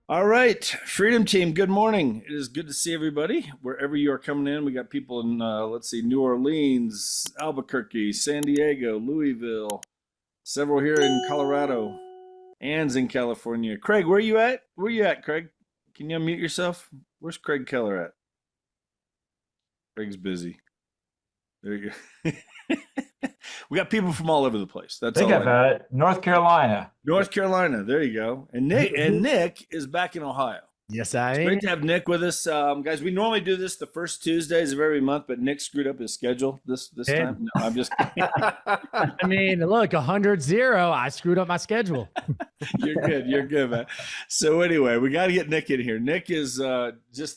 All right, Freedom Team, good morning. It is good to see everybody wherever you are coming in. We got people in, let's see, New Orleans, Albuquerque, San Diego, Louisville, several here in Colorado, Ann's in California. Craig, where are you at? Where are you at, Craig? Can you unmute yourself? Where's Craig Keller at? Craig's busy. There you go. We got people from all over the place. That's Think all I know. about it. North Carolina. North Carolina. There you go. And Nick is back in Ohio. Yes, I It's am. great to have Nick with us, guys. We normally do this the first Tuesdays of every month, but Nick screwed up his schedule this time. No, I'm just kidding. I mean, look, 100-0. I screwed up my schedule. You're good, man. So anyway, we got to get Nick in here. Nick is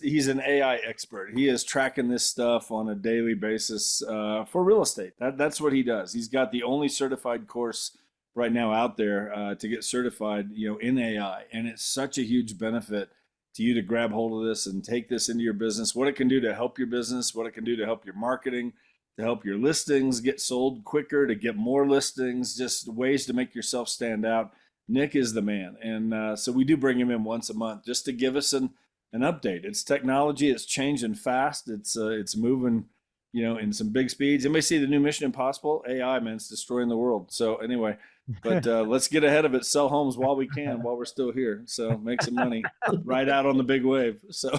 he's an AI expert. He is tracking this stuff on a daily basis for real estate. That's what he does. He's got the only certified course right now out there to get certified, in AI, and it's such a huge benefit to you to grab hold of this and take this into your business, what it can do to help your business, what it can do to help your marketing, to help your listings get sold quicker, to get more listings, just ways to make yourself stand out. Nick is the man. And so we do bring him in once a month just to give us an update. It's technology. It's changing fast. It's moving, in some big speeds. Anybody see the new Mission Impossible? AI, man, it's destroying the world. So anyway, but let's get ahead of it. Sell homes while we can, while we're still here. So make some money, ride out on the big wave. So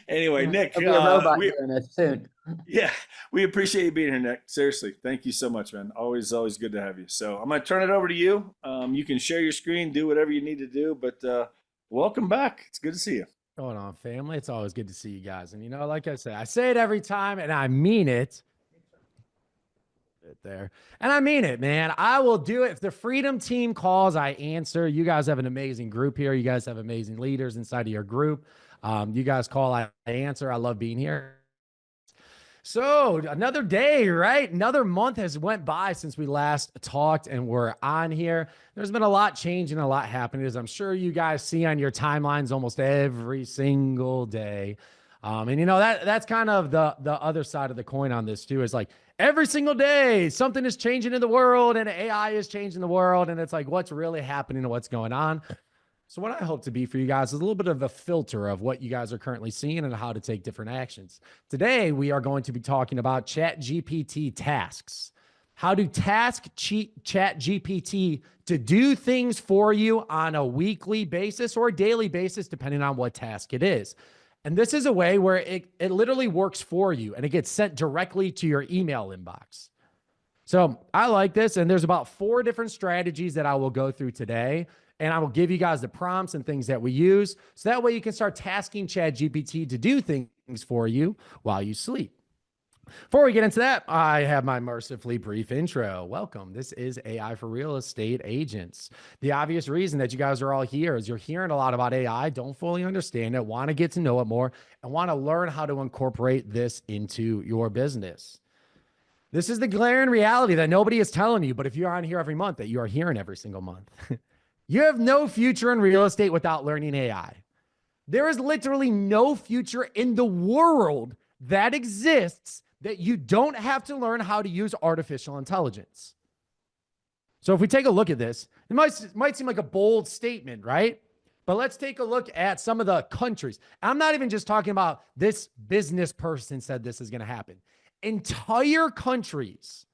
anyway, Nick, There'll be a robot doing it soon. Yeah, we appreciate you being here, Nick. Seriously, thank you so much, man. Always good to have you. So I'm gonna turn it over to you. You can share your screen, do whatever you need to do, but welcome back. It's good to see you. Going on, family. It's always good to see you guys. And like I say it every time, and I mean it. There. And I mean it, man. I will do it. If the Freedom Team calls, I answer. You guys have an amazing group here. You guys have amazing leaders inside of your group. You guys call, I answer. I love being here. So another day, right? Another month has went by since we last talked and we're on here. There's been a lot changing, a lot happening, as I'm sure you guys see on your timelines almost every single day. And that's kind of the other side of the coin on this too, is like every single day something is changing in the world and AI is changing the world. And it's like, what's really happening and what's going on? So what I hope to be for you guys is a little bit of a filter of what you guys are currently seeing and how to take different actions. Today, we are going to be talking about ChatGPT tasks. How to task ChatGPT to do things for you on a weekly basis or a daily basis, depending on what task it is. And this is a way where it literally works for you and it gets sent directly to your email inbox. So I like this. And there's about 4 different strategies that I will go through today. And I will give you guys the prompts and things that we use. So that way you can start tasking ChatGPT to do things for you while you sleep. Before we get into that, I have my mercifully brief intro. Welcome. This is AI for Real Estate Agents. The obvious reason that you guys are all here is you're hearing a lot about AI, don't fully understand it, want to get to know it more, and want to learn how to incorporate this into your business. This is the glaring reality that nobody is telling you, but if you're on here every month, that you are hearing every single month. You have no future in real estate without learning AI. There is literally no future in the world that exists that you don't have to learn how to use artificial intelligence. So if we take a look at this, it might seem like a bold statement, right? But let's take a look at some of the countries. I'm not even just talking about this business person said this is going to happen. Entire countries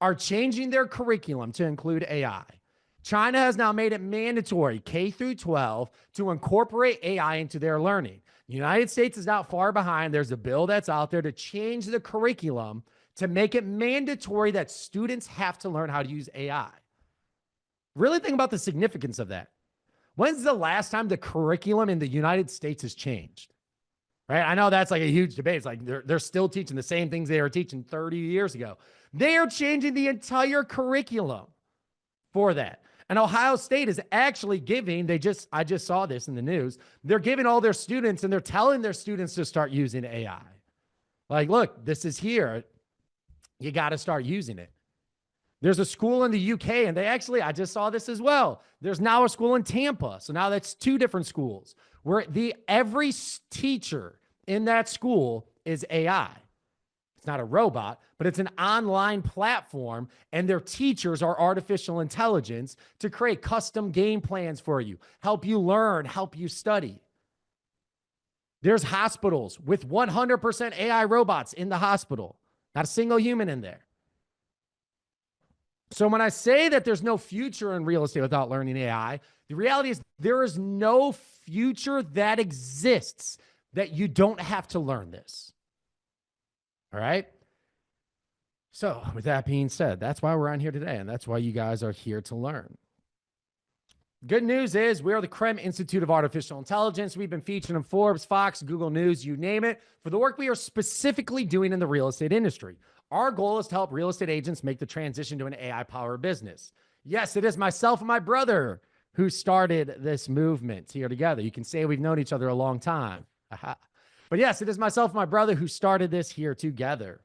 are changing their curriculum to include AI. China has now made it mandatory, K through 12, to incorporate AI into their learning. The United States is not far behind. There's a bill that's out there to change the curriculum to make it mandatory that students have to learn how to use AI. Really think about the significance of that. When's the last time the curriculum in the United States has changed? Right? I know that's like a huge debate. It's like they're still teaching the same things they were teaching 30 years ago. They are changing the entire curriculum for that. And Ohio State is actually giving, I just saw this in the news, they're giving all their students and they're telling their students to start using AI. Like, look, this is here. You got to start using it. There's a school in the UK, and I just saw this as well. There's now a school in Tampa. So now that's 2 different schools where every teacher in that school is AI. It's It's not a robot, but it's an online platform, and their teachers are artificial intelligence to create custom game plans for you, help you learn, help you study. There's hospitals with 100% AI robots in the hospital, not a single human in there. So when I say that there's no future in real estate without learning AI, the reality is there is no future that exists that you don't have to learn this. All right. So with that being said, that's why we're on here today. And that's why you guys are here to learn. Good news is we are the KREM Institute of Artificial Intelligence. We've been featured in Forbes, Fox, Google News, you name it, for the work we are specifically doing in the real estate industry. Our goal is to help real estate agents make the transition to an AI-powered business. Yes, it is myself and my brother who started this movement here together. You can say we've known each other a long time. But yes, it is myself and my brother who started this here together.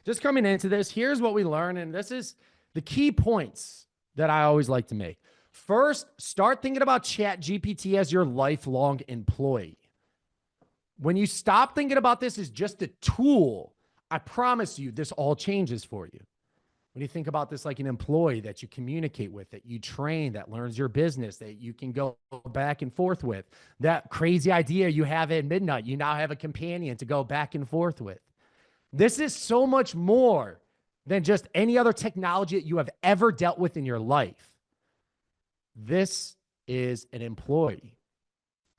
Just coming into this, here's what we learned, and this is the key points that I always like to make. First, start thinking about ChatGPT as your lifelong employee. When you stop thinking about this as just a tool, I promise you this all changes for you. When you think about this like an employee that you communicate with, that you train, that learns your business, that you can go back and forth with, that crazy idea you have at midnight, you now have a companion to go back and forth with. This is so much more than just any other technology that you have ever dealt with in your life. This is an employee.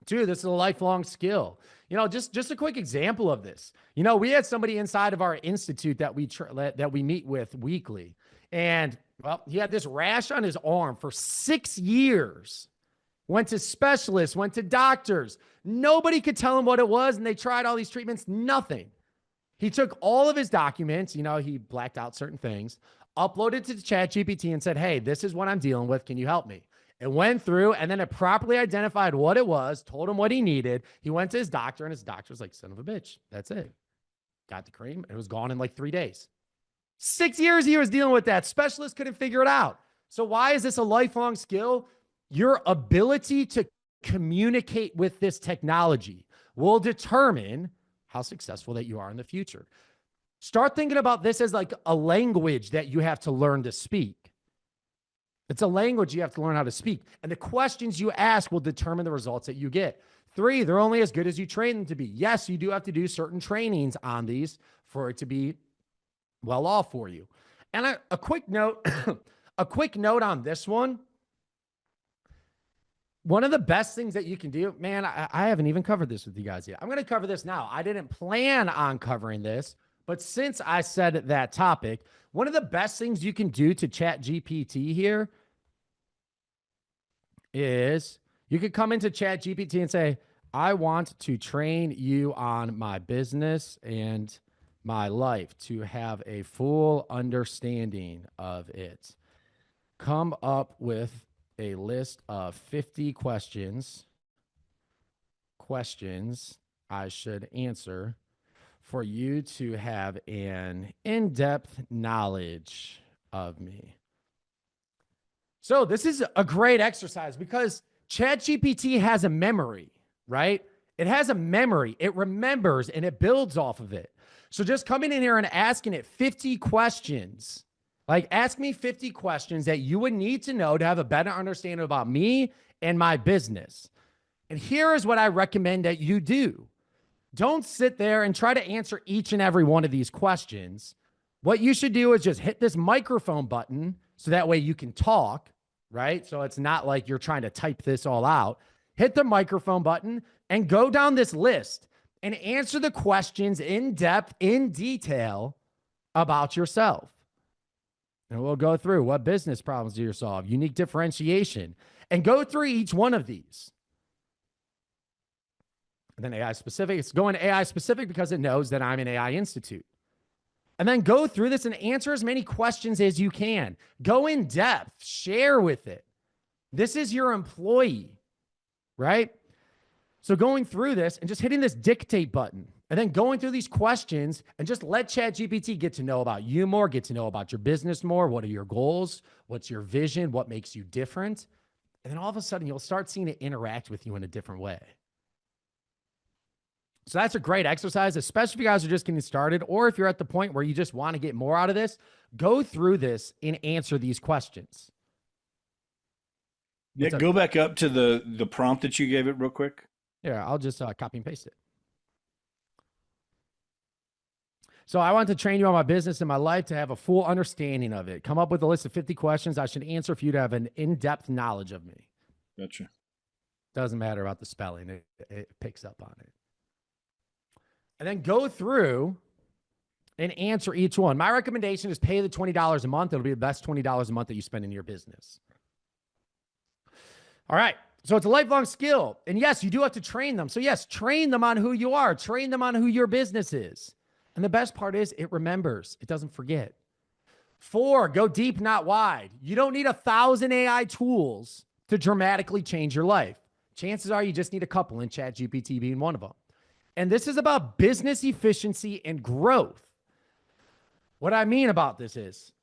Two, this is a lifelong skill. You know, just a quick example of this. You know, we had somebody inside of our institute that we meet with weekly, and well, he had this rash on his arm for 6 years. Went to specialists, went to doctors. Nobody could tell him what it was, and they tried all these treatments. Nothing. He took all of his documents. You know, he blacked out certain things, uploaded to ChatGPT, and said, "Hey, this is what I'm dealing with. Can you help me?" It went through, and then it properly identified what it was, told him what he needed. He went to his doctor, and his doctor was like, "Son of a bitch, that's it." Got the cream. It was gone in like 3 days. 6 years he was dealing with that. Specialists couldn't figure it out. So why is this a lifelong skill? Your ability to communicate with this technology will determine how successful that you are in the future. Start thinking about this as like a language that you have to learn to speak. It's a language you have to learn how to speak. And the questions you ask will determine the results that you get. 3, they're only as good as you train them to be. Yes, you do have to do certain trainings on these for it to be well off for you. And a quick note, a quick note on this one. One of the best things that you can do, man, I haven't even covered this with you guys yet. I'm going to cover this now. I didn't plan on covering this, but since I said that topic, one of the best things you can do to ChatGPT here is you could come into ChatGPT and say, "I want to train you on my business and my life to have a full understanding of it. Come up with a list of 50 questions I should answer for you to have an in-depth knowledge of me." So this is a great exercise because ChatGPT has a memory, right? It has a memory. It remembers and it builds off of it. So just coming in here and asking it 50 questions, like ask me 50 questions that you would need to know to have a better understanding about me and my business. And here is what I recommend that you do. Don't sit there and try to answer each and every one of these questions. What you should do is just hit this microphone button so that way you can talk, right? So it's not like you're trying to type this all out. Hit the microphone button and go down this list and answer the questions in depth, in detail about yourself. And we'll go through what business problems do you solve, unique differentiation, and go through each one of these. And then AI specific, it's going AI specific because it knows that I'm an AI Institute. And then go through this and answer as many questions as you can. Go in depth, share with it. This is your employee, right? So going through this and just hitting this dictate button and then going through these questions and just let ChatGPT get to know about you more, get to know about your business more. What are your goals? What's your vision? What makes you different? And then all of a sudden you'll start seeing it interact with you in a different way. So that's a great exercise, especially if you guys are just getting started, or if you're at the point where you just want to get more out of this, go through this and answer these questions. Nick, go back up to the prompt that you gave it real quick. Yeah, I'll just copy and paste it. So I want to train you on my business and my life to have a full understanding of it. Come up with a list of 50 questions I should answer for you to have an in-depth knowledge of me. Gotcha. Doesn't matter about the spelling. It picks up on it. And then go through and answer each one. My recommendation is pay the $20 a month. It'll be the best $20 a month that you spend in your business. All right. So it's a lifelong skill. And yes, you do have to train them. So yes, train them on who you are. Train them on who your business is. And the best part is it remembers. It doesn't forget. 4, go deep, not wide. You don't need 1,000 AI tools to dramatically change your life. Chances are you just need a couple, and ChatGPT being one of them. And this is about business efficiency and growth. What I mean about this is,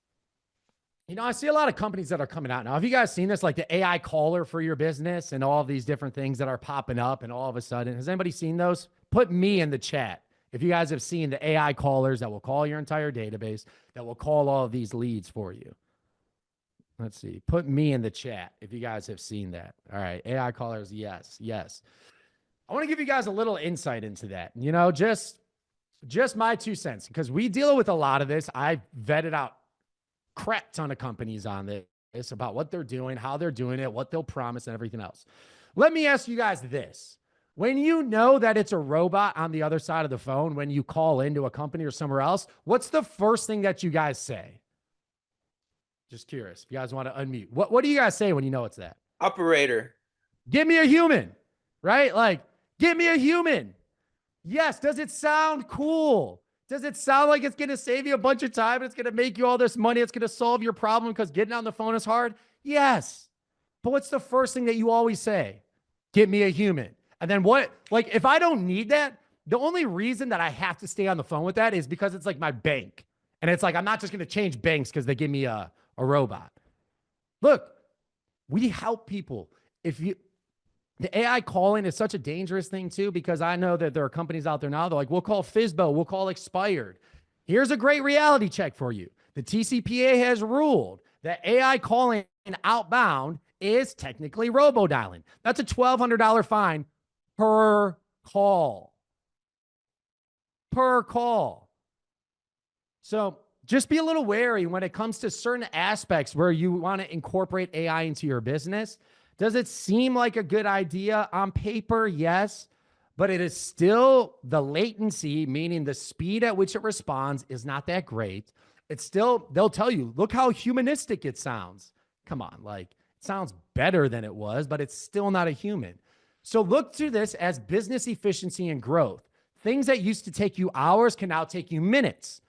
I see a lot of companies that are coming out now. Have you guys seen this, like the AI caller for your business and all of these different things that are popping up and all of a sudden? Has anybody seen those? Put me in the chat if you guys have seen the AI callers that will call your entire database, that will call all of these leads for you. Let's see. Put me in the chat if you guys have seen that. All right. AI callers, yes, yes. I want to give you guys a little insight into that. Just my 2 cents, because we deal with a lot of this. I've vetted out crap ton of companies on this about what they're doing, how they're doing it, what they'll promise, and everything else. Let me ask you guys this. When you know that it's a robot on the other side of the phone, when you call into a company or somewhere else, what's the first thing that you guys say? Just curious. If you guys want to unmute. What do you guys say when you know it's that? Operator. Give me a human, right? Like, give me a human. Yes. Does it sound cool? Does it sound like it's going to save you a bunch of time? It's going to make you all this money. It's going to solve your problem because getting on the phone is hard. Yes. But what's the first thing that you always say? Give me a human. And then what, like, if I don't need that, the only reason that I have to stay on the phone with that is because it's like my bank. And it's like, I'm not just going to change banks because they give me a robot. Look, we help people. The AI calling is such a dangerous thing too, because I know that there are companies out there now, they're like, we'll call FSBO, we'll call expired. Here's a great reality check for you. The TCPA has ruled that AI calling outbound is technically robo-dialing. That's a $1,200 fine per call. Per call. So just be a little wary when it comes to certain aspects where you want to incorporate AI into your business. Does it seem like a good idea on paper? Yes, but it is still the latency, meaning the speed at which it responds is not that great. It's still, they'll tell you, look how humanistic it sounds. Come on, like it sounds better than it was, but it's still not a human. So look to this as business efficiency and growth. Things that used to take you hours can now take you minutes.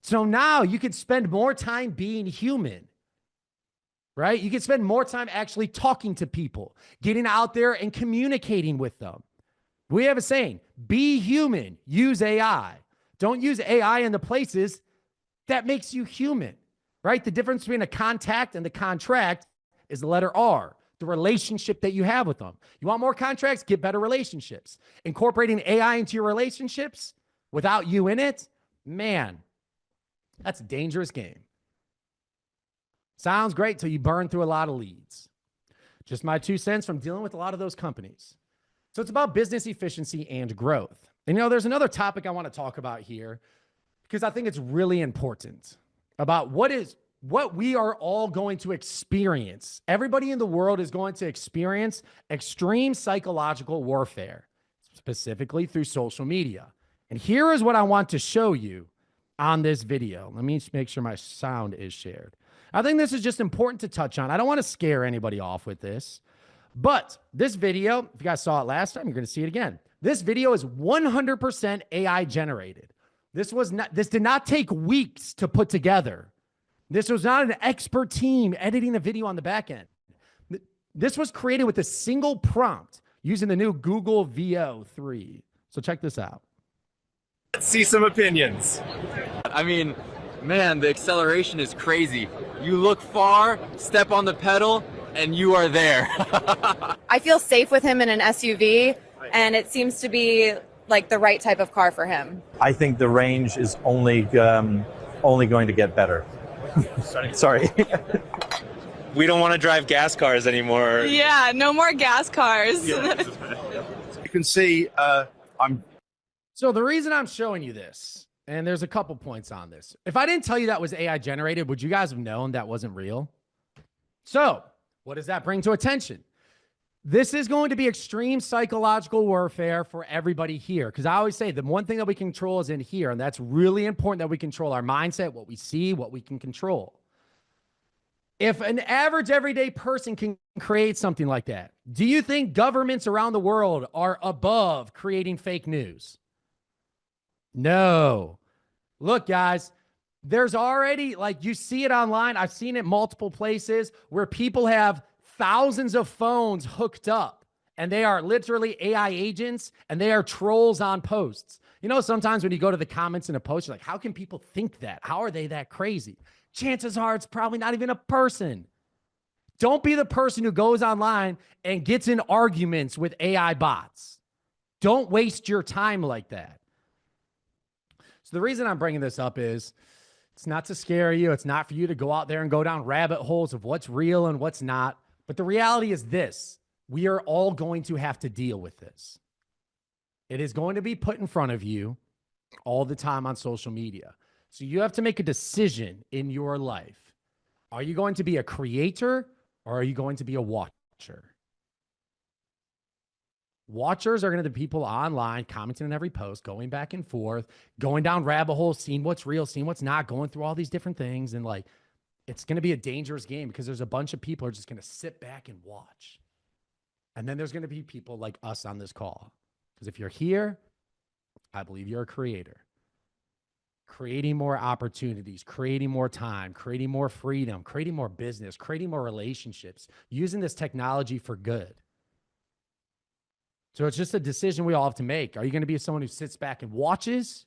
So now you can spend more time being human. Right? You can spend more time actually talking to people, getting out there and communicating with them. We have a saying, be human, use AI. Don't use AI in the places that makes you human, right? The difference between a contact and the contract is the letter R, the relationship that you have with them. You want more contracts? Get better relationships. Incorporating AI into your relationships without you in it, man, that's a dangerous game. Sounds great till you burn through a lot of leads. Just my 2 cents from dealing with a lot of those companies. So it's about business efficiency and growth. And there's another topic I want to talk about here because I think it's really important about what we are all going to experience. Everybody in the world is going to experience extreme psychological warfare, specifically through social media. And here is what I want to show you on this video. Let me make sure my sound is shared. I think this is just important to touch on. I don't want to scare anybody off with this, but this video, if you guys saw it last time, you're going to see it again. This video is 100% AI generated. This did not take weeks to put together. This was not an expert team editing a video on the back end. This was created with a single prompt using the new Google VO3. So check this out. Let's see some opinions. I mean, man, the acceleration is crazy. You look far, step on the pedal, and you are there. I feel safe with him in an SUV, and it seems to be like the right type of car for him? I think the range is only going to get better. Sorry. We don't want to drive gas cars anymore. Yeah, no more gas cars. You can see So the reason I'm showing you this, and there's a couple points on this. If I didn't tell you that was AI generated, would you guys have known that wasn't real? So what does that bring to attention? This is going to be extreme psychological warfare for everybody here. Because I always say the one thing that we control is in here. And that's really important that we control our mindset, what we see, what we can control. If an average everyday person can create something like that, do you think governments around the world are above creating fake news? No. Look, guys, there's already, like, you see it online. I've seen it multiple places where people have thousands of phones hooked up and they are literally AI agents and they are trolls on posts. You know, sometimes when you go to the comments in a post, you're like, how can people think that? How are they that crazy? Chances are it's probably not even a person. Don't be the person who goes online and gets in arguments with AI bots. Don't waste your time like that. So the reason I'm bringing this up is it's not to scare you. It's not for you to go out there and go down rabbit holes of what's real and what's not. But the reality is this: we are all going to have to deal with this. It is going to be put in front of you all the time on social media. So you have to make a decision in your life. Are you going to be a creator or are you going to be a watcher? Watchers are going to be people online commenting on every post, going back and forth, going down rabbit holes, seeing what's real, seeing what's not, going through all these different things. And like, it's going to be a dangerous game because there's a bunch of people who are just going to sit back and watch. And then there's going to be people like us on this call. Because if you're here, I believe you're a creator. Creating more opportunities, creating more time, creating more freedom, creating more business, creating more relationships, using this technology for good. So it's just a decision we all have to make. Are you going to be someone who sits back and watches,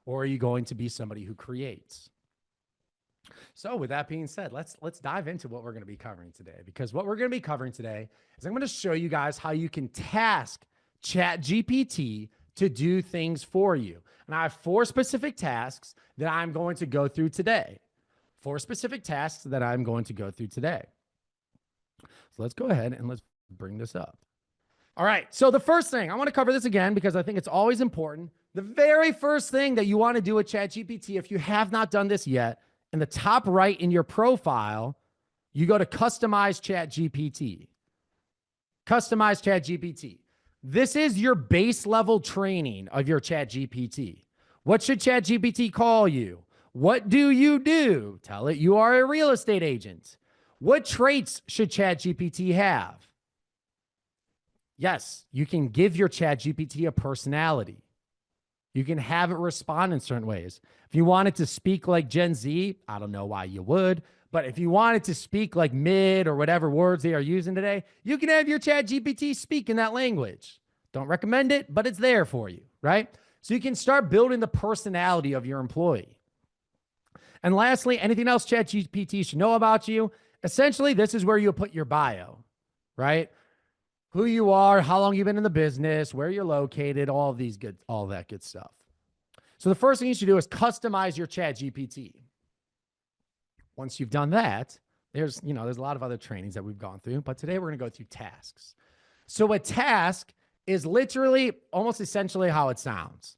or are you going to be somebody who creates? So with that being said, let's dive into what we're going to be covering today, because what we're going to be covering today is I'm going to show you guys how you can task ChatGPT to do things for you. And I have 4 specific tasks that I'm going to go through today. 4 specific tasks that I'm going to go through today. So let's go ahead and let's bring this up. All right. So the first thing, I want to cover this again because I think it's always important. The very first thing that you want to do with ChatGPT, if you have not done this yet, in the top right in your profile, you go to Customize ChatGPT. Customize ChatGPT. This is your base level training of your ChatGPT. What should ChatGPT call you? What do you do? Tell it you are a real estate agent. What traits should ChatGPT have? Yes, you can give your ChatGPT a personality. You can have it respond in certain ways. If you want it to speak like Gen Z, I don't know why you would, but if you want it to speak like mid or whatever words they are using today, you can have your ChatGPT speak in that language. Don't recommend it, but it's there for you, right? So you can start building the personality of your employee. And lastly, anything else ChatGPT should know about you? Essentially, this is where you put your bio, right? Who you are, how long you've been in the business, where you're located, all that good stuff. So the first thing you should do is customize your ChatGPT. Once you've done that, there's a lot of other trainings that we've gone through, but today we're going to go through tasks. So a task is literally almost essentially how it sounds.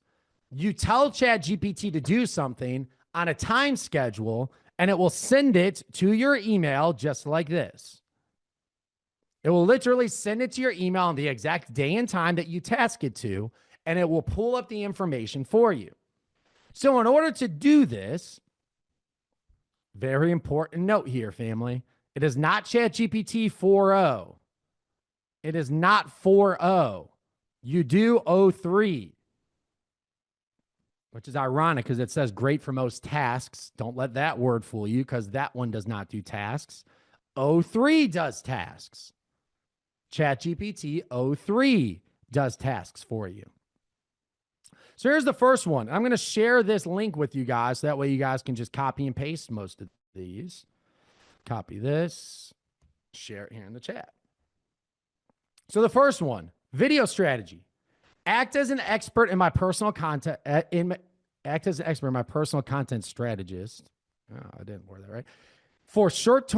You tell ChatGPT to do something on a time schedule, and it will send it to your email just like this. It will literally send it to your email on the exact day and time that you task it to, and it will pull up the information for you. So in order to do this, very important note here, family, it is not ChatGPT 4.0. It is not 4.0. You do 03, which is ironic because it says great for most tasks. Don't let that word fool you because that one does not do tasks. 03 does tasks. ChatGPT 03 does tasks for you. So here's the first one. I'm going to share this link with you guys. So that way you guys can just copy and paste most of these. Copy this, share it here in the chat. So the first one, video strategy. Act as an expert in my personal content. Act as an expert in my personal content strategist. Oh, I didn't word that right. For short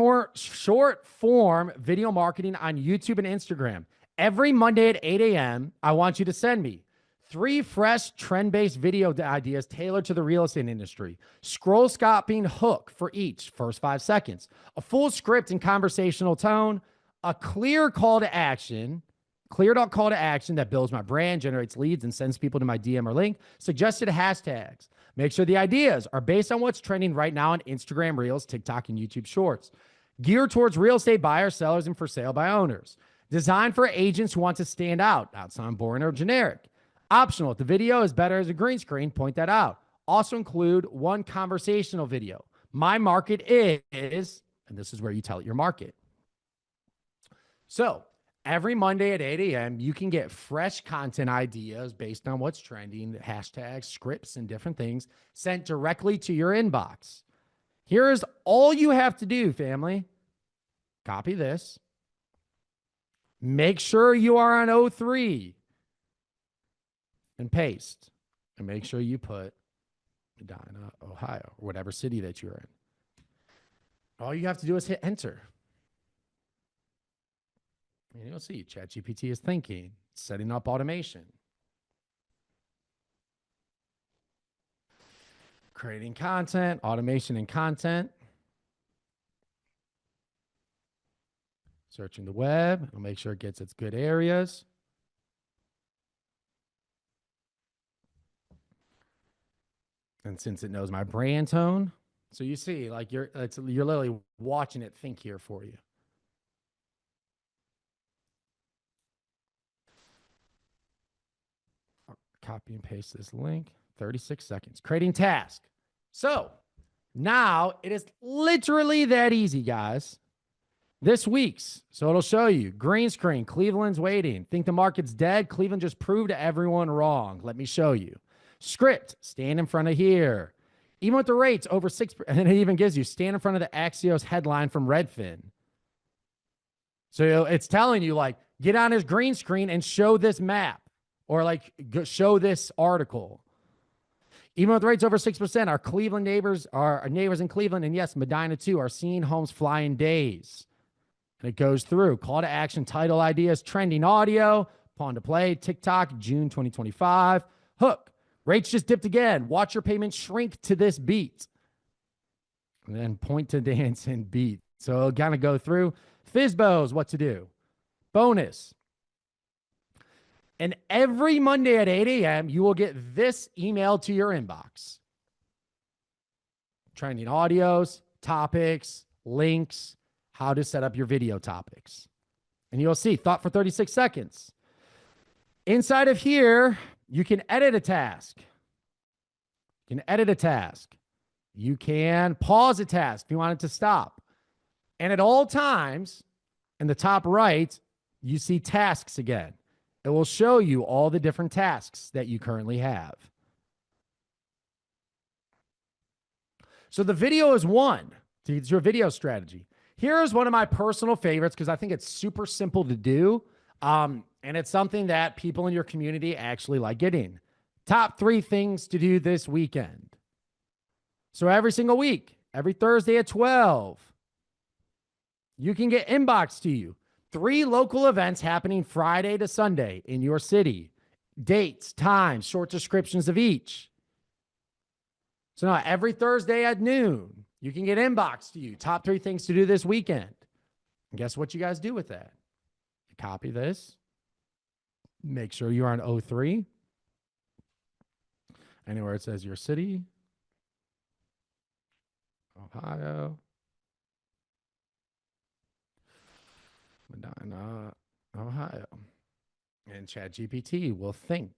form video marketing on YouTube and Instagram. Every Monday at 8 a.m., I want you to send me 3 fresh trend-based video ideas tailored to the real estate industry. Scroll stopping hook for each, first 5 seconds. A full script and conversational tone. A clear call to action. Clear call to action that builds my brand, generates leads, and sends people to my DM or link. Suggested hashtags. Make sure the ideas are based on what's trending right now on Instagram Reels, TikTok, and YouTube Shorts. Geared towards real estate buyers, sellers, and for sale by owners. Designed for agents who want to stand out, not sound boring or generic. Optional. If the video is better as a green screen, point that out. Also include 1 conversational video. My market is, and this is where you tell it your market. So every Monday at 8 a.m., you can get fresh content ideas based on what's trending, hashtags, scripts, and different things sent directly to your inbox. Here is all you have to do, family. Copy this. Make sure you are on O3 and paste. And make sure you put Medina, Ohio, or whatever city that you're in. All you have to do is hit enter. And you'll see ChatGPT is thinking, setting up automation, creating content, automation and content, searching the web. It'll make sure it gets its good areas. And since it knows my brand tone, so you see, like you're literally watching it think here for you. Copy and paste this link. 36 seconds. Creating task. So now it is literally that easy, guys. This week's. So it'll show you green screen. Cleveland's waiting. Think the market's dead. Cleveland just proved everyone wrong. Let me show you. Script. Stand in front of here. Even with the rates over 6%, and it even gives you stand in front of the Axios headline from Redfin. So it's telling you, like, get on his green screen and show this map. Or like show this article. Even with rates over 6%, our Cleveland neighbors, our neighbors in Cleveland, and yes, Medina too, are seeing homes fly in days. And it goes through call to action, title ideas, trending audio, pawn to play, TikTok, June 2025. Hook, rates just dipped again. Watch your payment shrink to this beat. And then point to dance and beat. So it'll kind of go through. Fizbos, what to do. Bonus. And every Monday at 8 a.m., you will get this email to your inbox. Trending audios, topics, links, how to set up your video topics. And you'll see, thought for 36 seconds. Inside of here, you can edit a task. You can edit a task. You can pause a task if you want it to stop. And at all times, in the top right, you see tasks again. It will show you all the different tasks that you currently have. So the video is one. It's your video strategy. Here's one of my personal favorites because I think it's super simple to do. And it's something that people in your community actually like getting. Top 3 things to do this weekend. So every single week, every Thursday at 12, you can get inboxed to you. 3 local events happening Friday to Sunday in your city. Dates, times, short descriptions of each. So now every Thursday at noon, you can get inboxed to you. Top 3 things to do this weekend. And guess what you guys do with that? You copy this. Make sure you're on O3. Anywhere it says your city. Ohio. Medina, Ohio. And ChatGPT will think.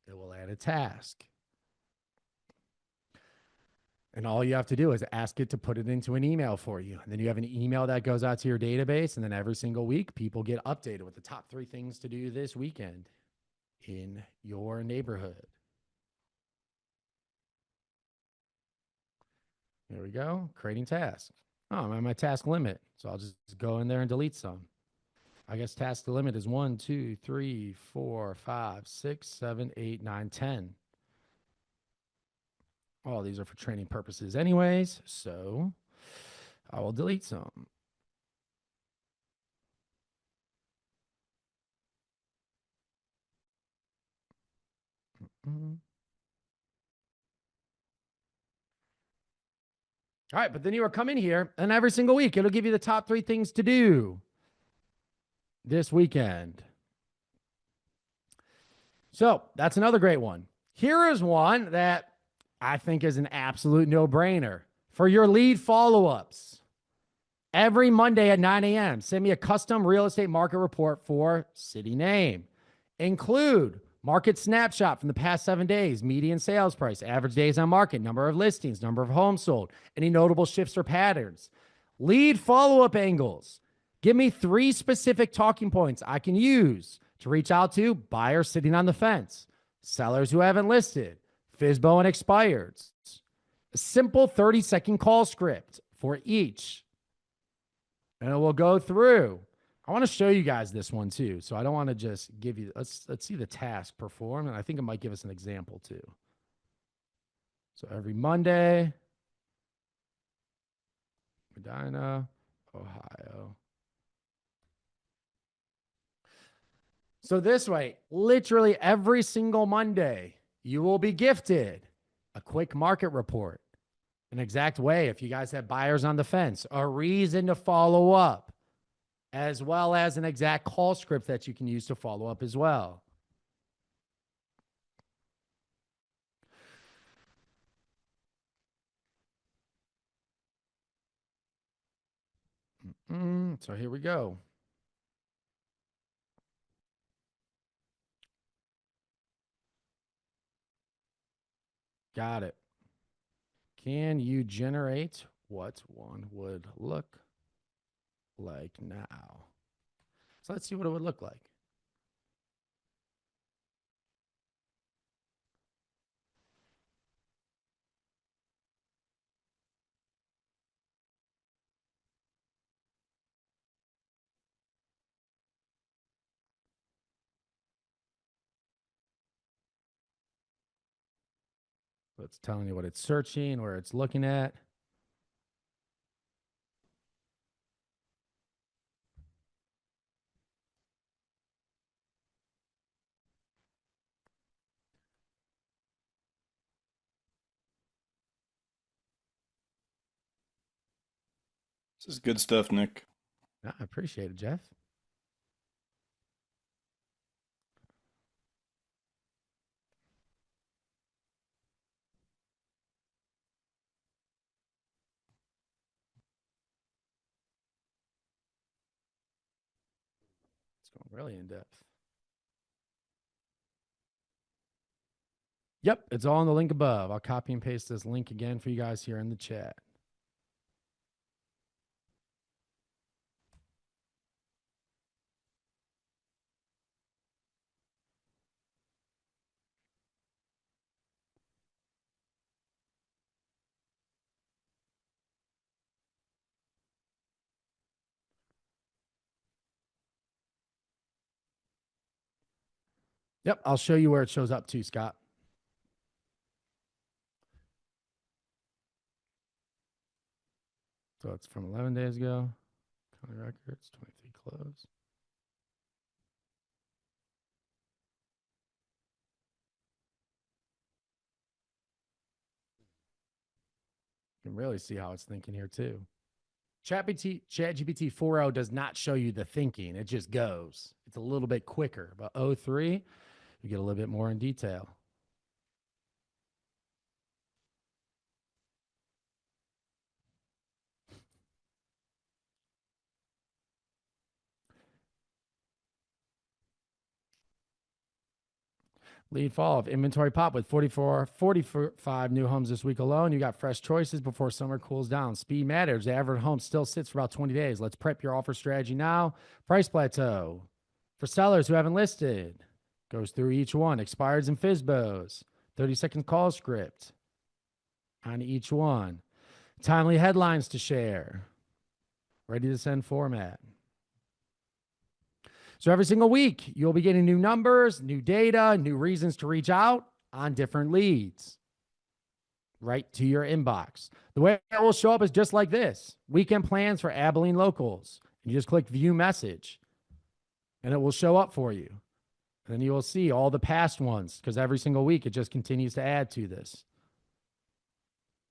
It will add a task. And all you have to do is ask it to put it into an email for you. And then you have an email that goes out to your database. And then every single week, people get updated with the top 3 things to do this weekend in your neighborhood. There we go. Creating tasks. Oh, I'm at my task limit. So I'll just go in there and delete some. I guess task the limit is 1, 2, 3, 4, 5, 6, 7, 8, 9, 10. All these are for training purposes anyways, so I will delete some. All right, but then you will come in here, and every single week it'll give you the top 3 things to do this weekend. So that's another great one. Here is one that I think is an absolute no-brainer. For your lead follow-ups, every Monday at 9 a.m., send me a custom real estate market report for city name. Include market snapshot from the past 7 days, median sales price, average days on market, number of listings, number of homes sold, any notable shifts or patterns. Lead follow-up angles. Give me 3 specific talking points I can use to reach out to buyers sitting on the fence, sellers who haven't listed, FSBO and expireds. A simple 30-second call script for each. And it will go through. I want to show you guys this one too. So I don't want to just give you, let's see the task performed. And I think it might give us an example too. So every Monday, Medina, Ohio. So this way, literally every single Monday, you will be gifted a quick market report, an exact way if you guys have buyers on the fence, a reason to follow up, as well as an exact call script that you can use to follow up as well. So here we go. Got it. Can you generate what one would look like now? So let's see what it would look like. So it's telling you what it's searching, where it's looking at. This is good stuff, Nick. I appreciate it, Jeff. It's going really in depth. Yep, it's all in the link above. I'll copy and paste this link again for you guys here in the chat. Yep, I'll show you where it shows up too, Scott. So it's from 11 days ago. County records, 23 close. You can really see how it's thinking here too. ChatGPT 4.0 does not show you the thinking. It just goes. It's a little bit quicker. But 03, you get a little bit more in detail. Lead fall of inventory pop with 45 new homes this week alone. You got fresh choices before summer cools down. Speed matters. The average home still sits for about 20 days. Let's prep your offer strategy now. Price plateau for sellers who haven't listed. Goes through each one. Expireds and FSBOs. 30-second call script on each one. Timely headlines to share. Ready to send format. So every single week, you'll be getting new numbers, new data, new reasons to reach out on different leads right to your inbox. The way it will show up is just like this: weekend plans for Abilene locals. You just click view message and it will show up for you. And then you will see all the past ones because every single week it just continues to add to this.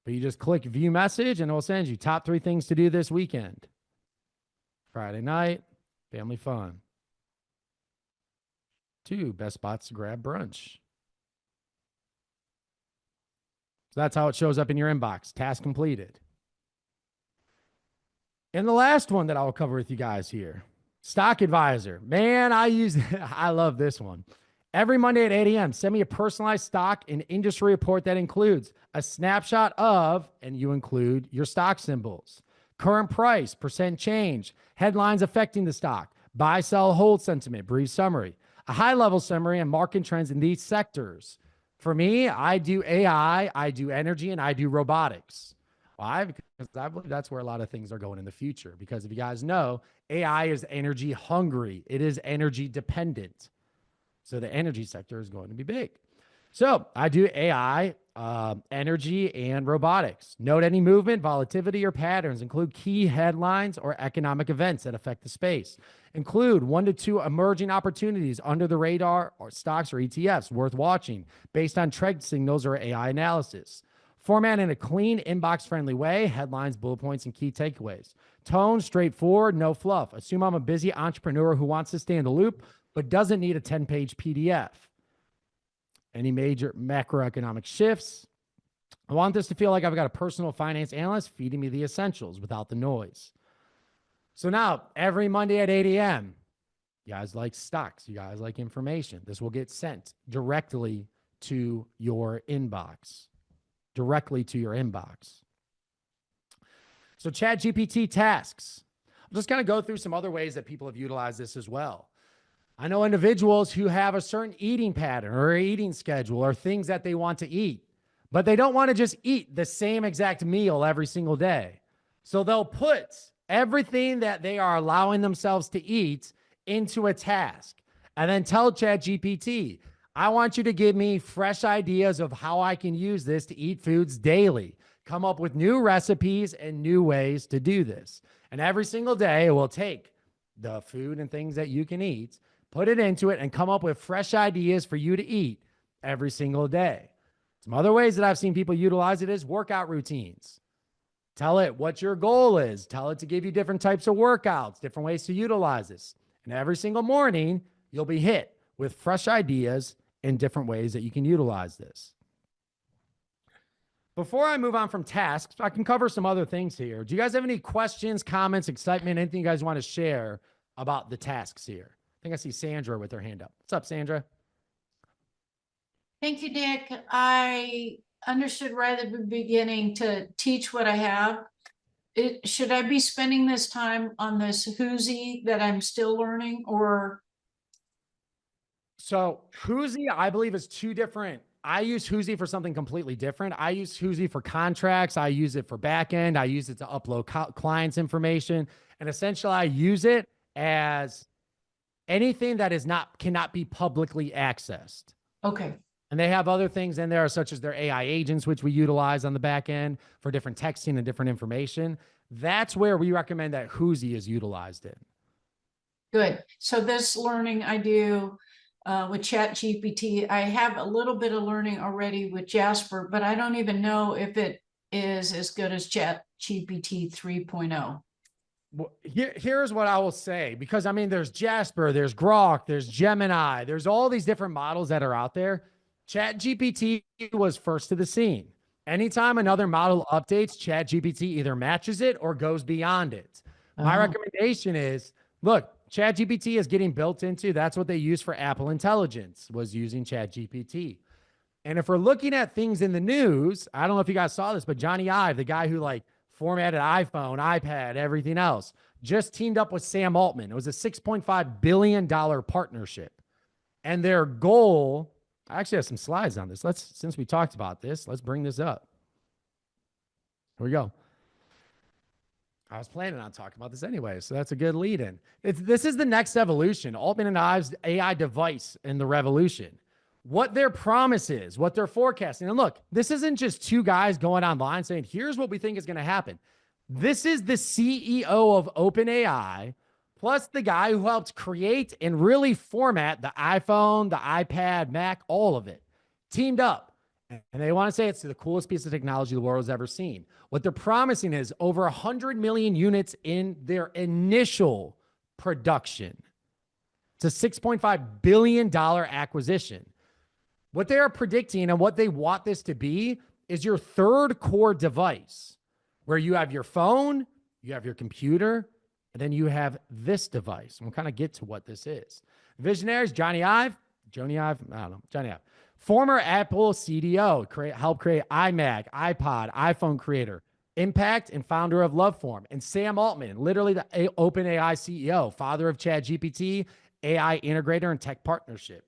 But you just click view message and it will send you top 3 things to do this weekend. Friday night, family fun. 2, best spots to grab brunch. So that's how it shows up in your inbox. Task completed. And the last one that I will cover with you guys here, Stock Advisor. Man, I love this one. Every Monday at 8 a.m., send me a personalized stock and industry report that includes a snapshot of, and you include your stock symbols, current price, percent change, headlines affecting the stock, buy, sell, hold sentiment, brief summary, a high-level summary and market trends in these sectors. For me, I do AI, I do energy, and I do robotics. Why? Because I believe that's where a lot of things are going in the future. Because if you guys know, AI is energy hungry. It is energy dependent. So the energy sector is going to be big. So I do AI, energy, and robotics. Note any movement, volatility, or patterns. Include key headlines or economic events that affect the space. Include 1 to 2 emerging opportunities under the radar or stocks or ETFs worth watching based on trend signals or AI analysis. Format in a clean, inbox-friendly way, headlines, bullet points, and key takeaways. Tone, straightforward, no fluff. Assume I'm a busy entrepreneur who wants to stay in the loop, but doesn't need a 10-page PDF. Any major macroeconomic shifts? I want this to feel like I've got a personal finance analyst feeding me the essentials without the noise. So now, every Monday at 8 a.m., you guys like stocks, you guys like information. This will get sent directly to your inbox. Directly to your inbox. So ChatGPT tasks. I'm just going to go through some other ways that people have utilized this as well. I know individuals who have a certain eating pattern or eating schedule or things that they want to eat, but they don't want to just eat the same exact meal every single day. So they'll put everything that they are allowing themselves to eat into a task and then tell ChatGPT, I want you to give me fresh ideas of how I can use this to eat foods daily. Come up with new recipes and new ways to do this. And every single day, it will take the food and things that you can eat, put it into it, and come up with fresh ideas for you to eat every single day. Some other ways that I've seen people utilize it is workout routines. Tell it what your goal is. Tell it to give you different types of workouts, different ways to utilize this. And every single morning, you'll be hit with fresh ideas and different ways that you can utilize this. Before I move on from tasks, I can cover some other things here. Do you guys have any questions, comments, excitement, anything you guys want to share about the tasks here? I think I see Sandra with her hand up. What's up, Sandra? Thank you, Nick. I understood right at the beginning to teach what I have. Should I be spending this time on this Whoosy that I'm still learning, or? So Whoosy, I believe, is 2 different. I use Whoosy for something completely different. I use Whoosy for contracts. I use it for backend. I use it to upload clients' information. And essentially, I use it as anything that cannot be publicly accessed. Okay. And they have other things in there, such as their AI agents, which we utilize on the back end for different texting and different information. That's where we recommend that Whoosy is utilized in. Good. So this learning I do with ChatGPT, I have a little bit of learning already with Jasper, but I don't even know if it is as good as ChatGPT 3.0. Well, here's what I will say, because I mean, there's Jasper, there's Grok, there's Gemini, there's all these different models that are out there. ChatGPT was first to the scene. Anytime another model updates, ChatGPT either matches it or goes beyond it. My recommendation is, look, ChatGPT is getting built into, that's what they use for Apple Intelligence, was using ChatGPT. And if we're looking at things in the news, I don't know if you guys saw this, but Johnny Ive, the guy who like formatted iPhone, iPad, everything else, just teamed up with Sam Altman. It was a $6.5 billion partnership. And their goal, I actually have some slides on this. Since we talked about this, let's bring this up. Here we go. I was planning on talking about this anyway, so that's a good lead in. This is the next evolution, Altman and Ives AI device in the revolution. What their promise is, what they're forecasting. And look, this isn't just two guys going online saying, here's what we think is going to happen. This is the CEO of OpenAI, plus the guy who helped create and really format the iPhone, the iPad, Mac, all of it, teamed up. And they want to say it's the coolest piece of technology the world has ever seen. What they're promising is over 100 million units in their initial production. It's a $6.5 billion acquisition. What they are predicting and what they want this to be is your third core device, where you have your phone, you have your computer, and then you have this device. We'll kind of get to what this is. Visionaries, Johnny Ive, former Apple CDO, helped create iMac, iPod, iPhone creator, impact and founder of Loveform, and Sam Altman, literally the OpenAI CEO, father of ChatGPT, AI integrator, and tech partnership.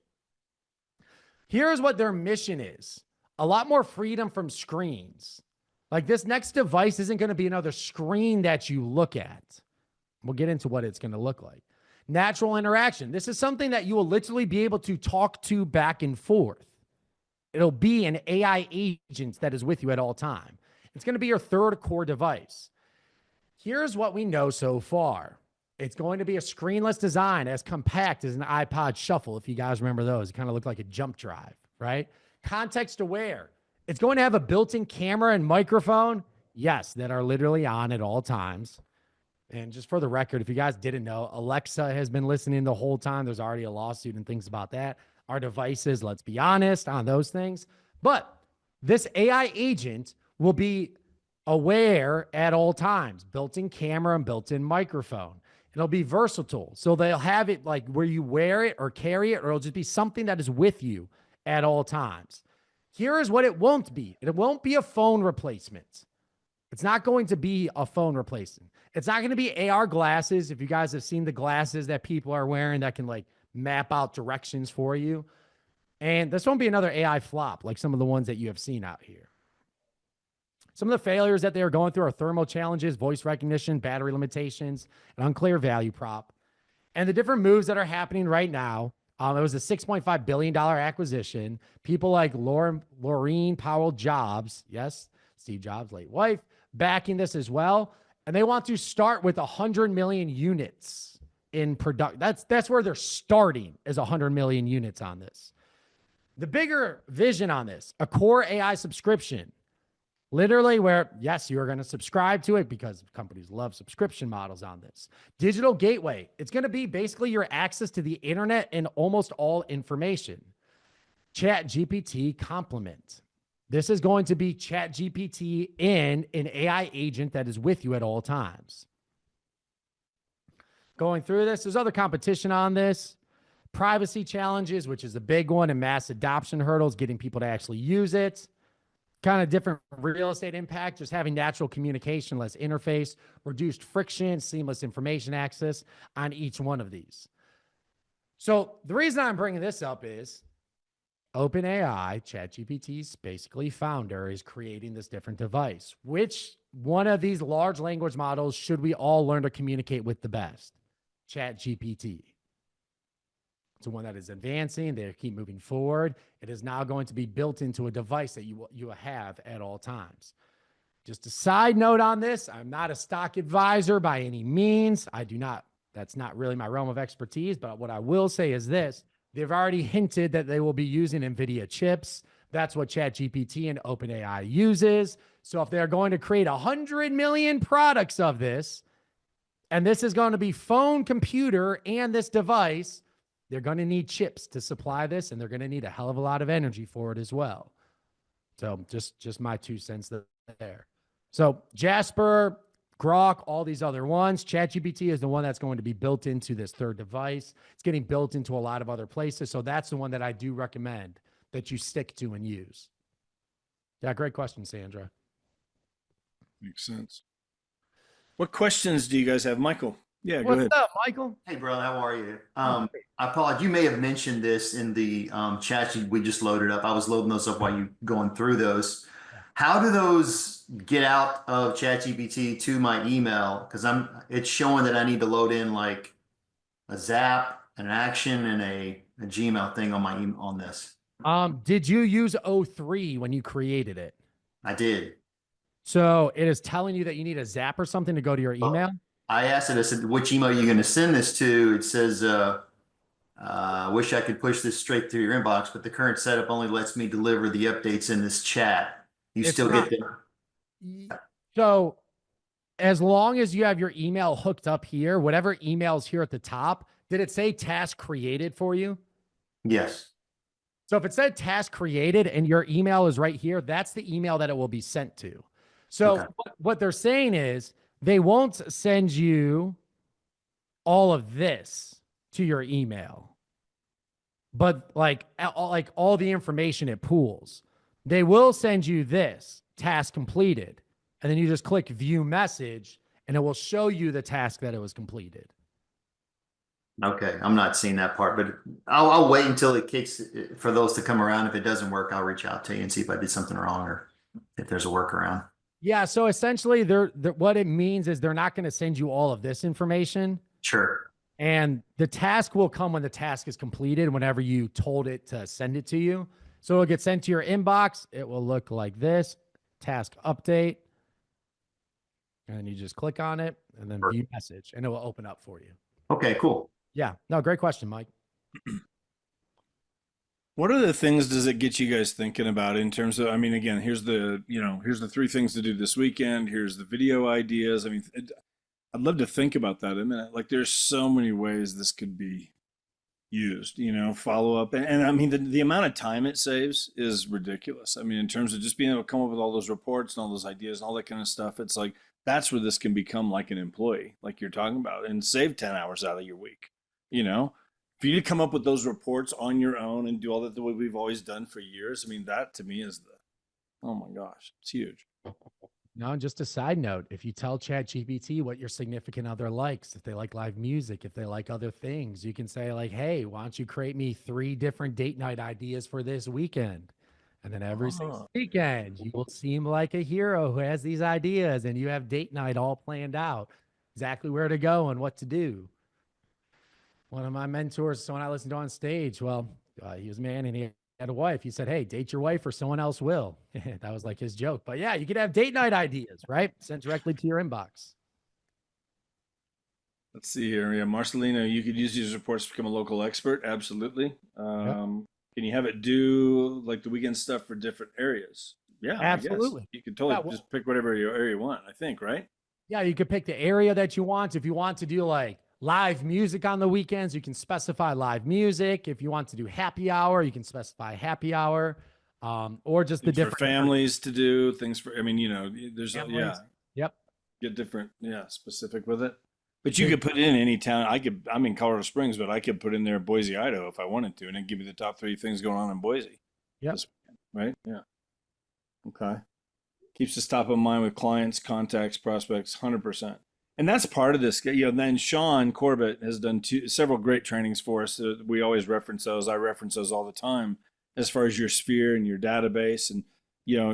Here's what their mission is. A lot more freedom from screens. Like, this next device isn't going to be another screen that you look at. We'll get into what it's going to look like. Natural interaction. This is something that you will literally be able to talk to back and forth. It'll be an AI agent that is with you at all time. It's going to be your third core device. Here's what we know so far. It's going to be a screenless design, as compact as an iPod Shuffle, if you guys remember those. It kind of looked like a jump drive, right? Context aware. It's going to have a built-in camera and microphone, yes, that are literally on at all times. And just for the record, if you guys didn't know, Alexa has been listening the whole time. There's already a lawsuit and things about that. Our devices, let's be honest on those things. But this AI agent will be aware at all times, built-in camera and built-in microphone. It'll be versatile. So they'll have it like where you wear it or carry it, or it'll just be something that is with you at all times. Here is what it won't be. It won't be a phone replacement. It's not going to be a phone replacement. It's not going to be AR glasses. If you guys have seen the glasses that people are wearing that can like map out directions for you. And this won't be another AI flop like some of the ones that you have seen out here. Some of the failures that they are going through are thermal challenges, voice recognition, battery limitations, an unclear value prop. And the different moves that are happening right now, it was a $6.5 billion acquisition. People like Laureen Powell Jobs, yes, Steve Jobs' late wife, backing this as well. And they want to start with 100 million units in production. That's where they're starting, is 100 million units on this. The bigger vision on this, a core AI subscription. Literally where, yes, you're going to subscribe to it because companies love subscription models on this. Digital gateway. It's going to be basically your access to the internet and almost all information. ChatGPT complement. This is going to be ChatGPT in an AI agent that is with you at all times. Going through this, there's other competition on this. Privacy challenges, which is a big one, and mass adoption hurdles, getting people to actually use it. Kind of different real estate impact, just having natural communication, less interface, reduced friction, seamless information access on each one of these. So the reason I'm bringing this up is OpenAI, ChatGPT's basically founder, is creating this different device. Which one of these large language models should we all learn to communicate with the best? ChatGPT. It's one that is advancing. They keep moving forward. It is now going to be built into a device that you have at all times. Just a side note on this, I'm not a stock advisor by any means. That's not really my realm of expertise, but what I will say is this. They've already hinted that they will be using NVIDIA chips. That's what ChatGPT and OpenAI uses. So if they're going to create 100 million products of this, and this is going to be phone, computer, and this device, they're going to need chips to supply this, and they're going to need a hell of a lot of energy for it as well. So just my 2 cents there. So Jasper, Grok, all these other ones. ChatGPT is the one that's going to be built into this third device. It's getting built into a lot of other places. So that's the one that I do recommend that you stick to and use. Yeah, great question, Sandra. Makes sense. What questions do you guys have, Michael? Yeah, go ahead. What's up, Michael? Hey, bro, how are you? I apologize. You may have mentioned this in the chat we just loaded up. I was loading those up while you going through those. How do those get out of ChatGPT to my email? Because it's showing that I need to load in like a Zap, an Action, and a Gmail thing on my on this. Did you use O3 when you created it? I did. So it is telling you that you need a Zap or something to go to your email? I asked it, I said, which email are you going to send this to? It says, wish I could push this straight through your inbox, but the current setup only lets me deliver the updates in this chat. You It's still not- get them. So as long as you have your email hooked up here, whatever email is here at the top, did it say task created for you? Yes. So if it said task created and your email is right here, that's the email that it will be sent to. So Okay. what they're saying is they won't send you all of this to your email, but like all the information it pools. They will send you this task completed, and then you just click view message and it will show you the task that it was completed. Okay. I'm not seeing that part, but I'll wait until it kicks for those to come around. If it doesn't work, I'll reach out to you and see if I did something wrong or if there's a workaround. Yeah. So essentially they're what it means is they're not going to send you all of this information. Sure. And the task will come when the task is completed, whenever you told it to send it to you. So it'll get sent to your inbox. It will look like this, task update. And then you just click on it and then view message and it will open up for you. Okay, cool. Yeah. No, great question, Mike. What other things does it get you guys thinking about in terms of, I mean, again, here's the 3 things to do this weekend. Here's the video ideas. I mean, I'd love to think about that in a minute. Like there's so many ways this could be used, follow up. And I mean, the amount of time it saves is ridiculous. I mean, in terms of just being able to come up with all those reports and all those ideas and all that kind of stuff, it's like, that's where this can become like an employee, like you're talking about, and save 10 hours out of your week, For you to come up with those reports on your own and do all that the way we've always done for years, I mean, that to me is oh my gosh, it's huge. No, just a side note. If you tell ChatGPT what your significant other likes, if they like live music, if they like other things, you can say like, hey, why don't you create me 3 different date night ideas for this weekend? And then every single weekend, you will seem like a hero who has these ideas and you have date night all planned out, exactly where to go and what to do. One of my mentors, someone I listened to on stage, well, he was a man and he had a wife. He said, hey, date your wife or someone else will. That was like his joke. But yeah, you could have date night ideas, right? Sent directly to your inbox. Let's see here. Yeah, Marcelino, you could use these reports to become a local expert. Absolutely. Can you have it do like the weekend stuff for different areas? Yeah, absolutely. You could totally just pick whatever area you want, I think, right? Yeah, you could pick the area that you want. If you want to do like live music on the weekends, you can specify live music. If you want to do happy hour, you can specify happy hour, or just the different for families to do things for. I mean, there's Yep. Get different, specific with it. But you could put in any town. I'm in Colorado Springs, but I could put in there Boise, Idaho if I wanted to, and then give me the top 3 things going on in Boise. Yes. Right. Yeah. Okay. Keeps us top of mind with clients, contacts, prospects, 100%. And that's part of this. Then Sean Corbett has done several great trainings for us. We always reference those. I reference those all the time as far as your sphere and your database. And,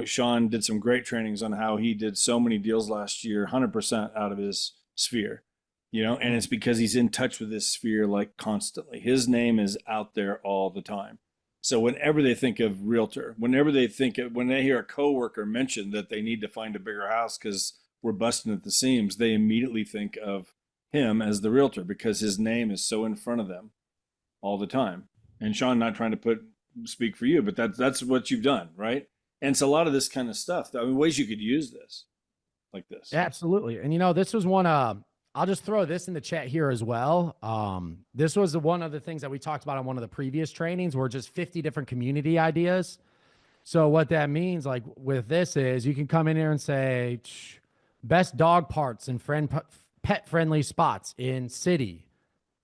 Sean did some great trainings on how he did so many deals last year, 100% out of his sphere, and it's because he's in touch with this sphere like constantly. His name is out there all the time. So whenever they think of realtor, when they hear a coworker mention that they need to find a bigger house because we're busting at the seams, they immediately think of him as the realtor because his name is so in front of them all the time. And Sean, not trying to speak for you, but that's what you've done, right? And it's a lot of this kind of stuff. I mean, ways you could use this like this. Absolutely. And this was one, I'll just throw this in the chat here as well. This was one of the things that we talked about on one of the previous trainings were just 50 different community ideas. So what that means, like with this is you can come in here and say, best dog parts and pet friendly spots in city.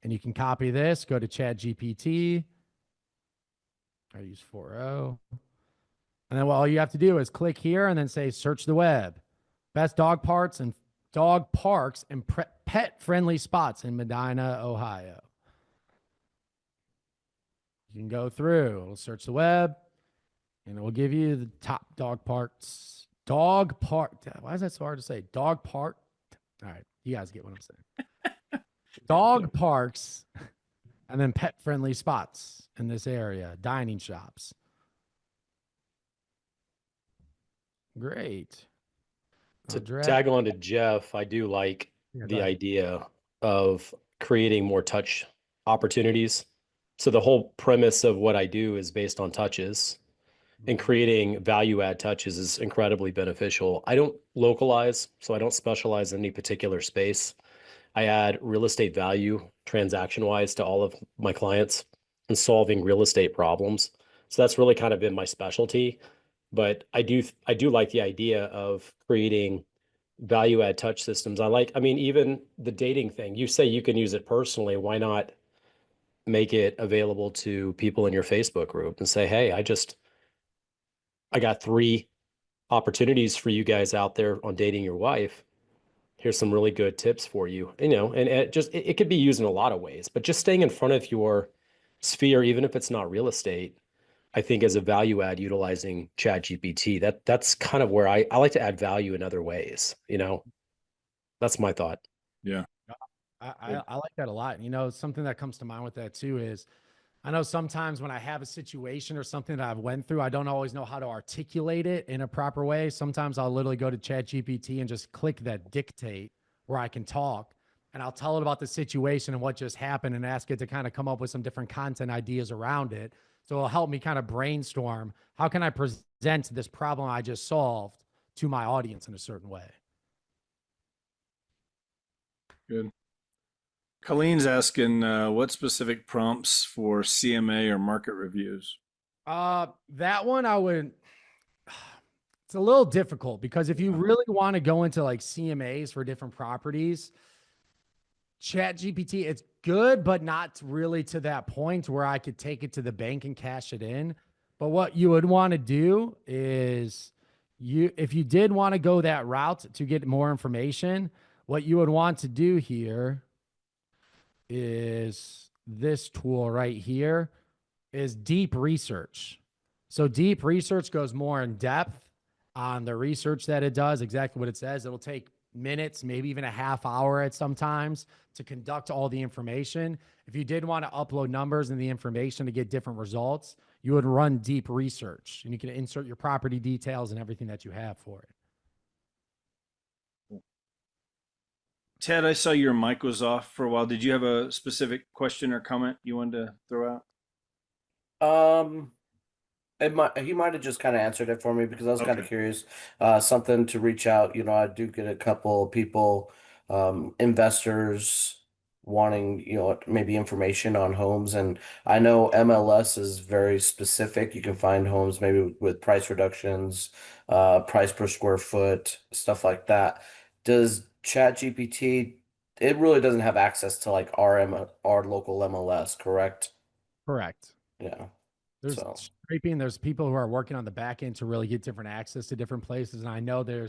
And you can copy this, go to ChatGPT. I use 4.0. And then all you have to do is click here and then say, search the web. Best dog parks and pet friendly spots in Medina, Ohio. You can go through, it'll search the web, and it will give you the top dog parks Dog park. Why is that so hard to say? Dog park. All right. You guys get what I'm saying. Dog parks and then pet friendly spots in this area, dining shops. Great. To Dre- tag on to Jeff, I do like Yeah, go the ahead. idea of creating more touch opportunities. So the whole premise of what I do is based on touches, and creating value add touches is incredibly beneficial. I don't localize, so I don't specialize in any particular space. I add real estate value transaction wise to all of my clients and solving real estate problems. So that's really kind of been my specialty. But I do like the idea of creating value add touch systems. I mean, even the dating thing, you say you can use it personally. Why not make it available to people in your Facebook group and say, hey, I got 3 opportunities for you guys out there on dating your wife. Here's some really good tips for you. And it could be used in a lot of ways, but just staying in front of your sphere, even if it's not real estate, I think as a value add utilizing ChatGPT, that's kind of where I like to add value in other ways. That's my thought. Yeah. I like that a lot. Something that comes to mind with that too is I know sometimes when I have a situation or something that I've went through, I don't always know how to articulate it in a proper way. Sometimes I'll literally go to ChatGPT and just click that dictate where I can talk, and I'll tell it about the situation and what just happened and ask it to kind of come up with some different content ideas around it. So it'll help me kind of brainstorm, how can I present this problem I just solved to my audience in a certain way? Good. Colleen's asking what specific prompts for CMA or market reviews? That one it's a little difficult because if you really want to go into like CMAs for different properties, ChatGPT, it's good, but not really to that point where I could take it to the bank and cash it in. But what you would want to do is if you did want to go that route to get more information, what you would want to do here is this tool right here is deep research. So deep research goes more in depth on the research that it does, exactly what it says. It'll take minutes, maybe even a half hour at sometimes to conduct all the information. If you did want to upload numbers and the information to get different results, you would run deep research and you can insert your property details and everything that you have for it. Ted, I saw your mic was off for a while. Did you have a specific question or comment you wanted to throw out? He might have just kind of answered it for me because I was kind of Okay. curious. Something to reach out. I do get a couple people, investors wanting, maybe information on homes. And I know MLS is very specific. You can find homes maybe with price reductions, price per square foot, stuff like that. Does ChatGPT, it really doesn't have access to like our local MLS, correct? Correct. Yeah. There's So. scraping. There's people who are working on the back end to really get different access to different places. And I know I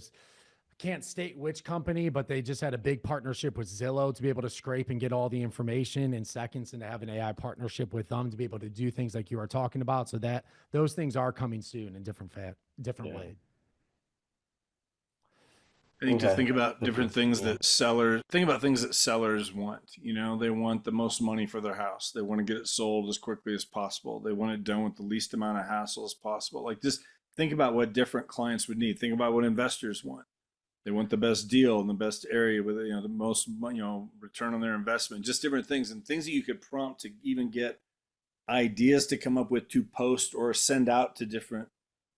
can't state which company, but they just had a big partnership with Zillow to be able to scrape and get all the information in seconds and to have an AI partnership with them to be able to do things like you are talking about. So that those things are coming soon in different ways. I think to Okay. think about different things that sellers want. They want the most money for their house. They want to get it sold as quickly as possible. They want it done with the least amount of hassle as possible. Like, just think about what different clients would need. Think about what investors want. They want the best deal in the best area with the most return on their investment. Just different things, and things that you could prompt to even get ideas to come up with to post or send out to different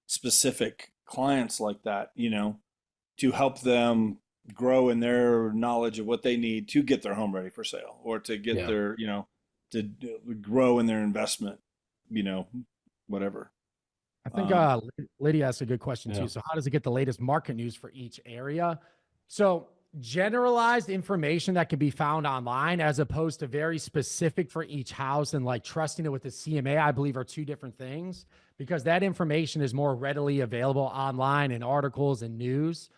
specific clients like that. To help them grow in their knowledge of what they need to get their home ready for sale, or to get their, to grow in their investment, whatever. I think Lydia asked a good question too. So how does it get the latest market news for each area? So generalized information that can be found online as opposed to very specific for each house and like trusting it with the CMA, I believe are 2 different things, because that information is more readily available online in articles and news.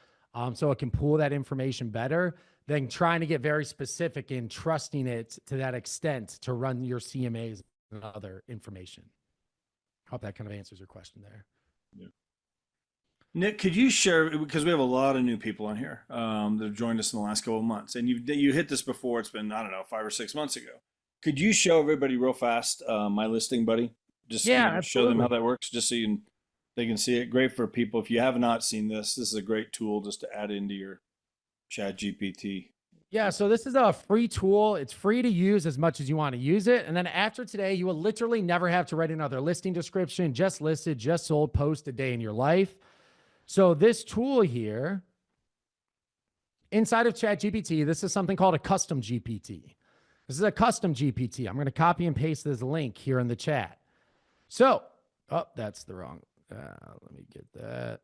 So it can pull that information better than trying to get very specific and trusting it to that extent to run your CMAs and other information. Hope that kind of answers your question there. Yeah. Nick, could you share, because we have a lot of new people on here that have joined us in the last couple of months, and you hit this before. It's been, I don't know, 5 or 6 months ago. Could you show everybody real fast My Listing Buddy? Just Yeah, show them how absolutely. that works, just so they can see it. Great for people. If you have not seen this, this is a great tool just to add into your Chat GPT. Yeah, so this is a free tool. It's free to use as much as you want to use it. And then after today, you will literally never have to write another listing description, just listed, just sold, post a day in your life. So this tool here, inside of ChatGPT, this is something called a custom GPT. This is a custom GPT. I'm going to copy and paste this link here in the chat. So, oh, that's the wrong. Let me get that.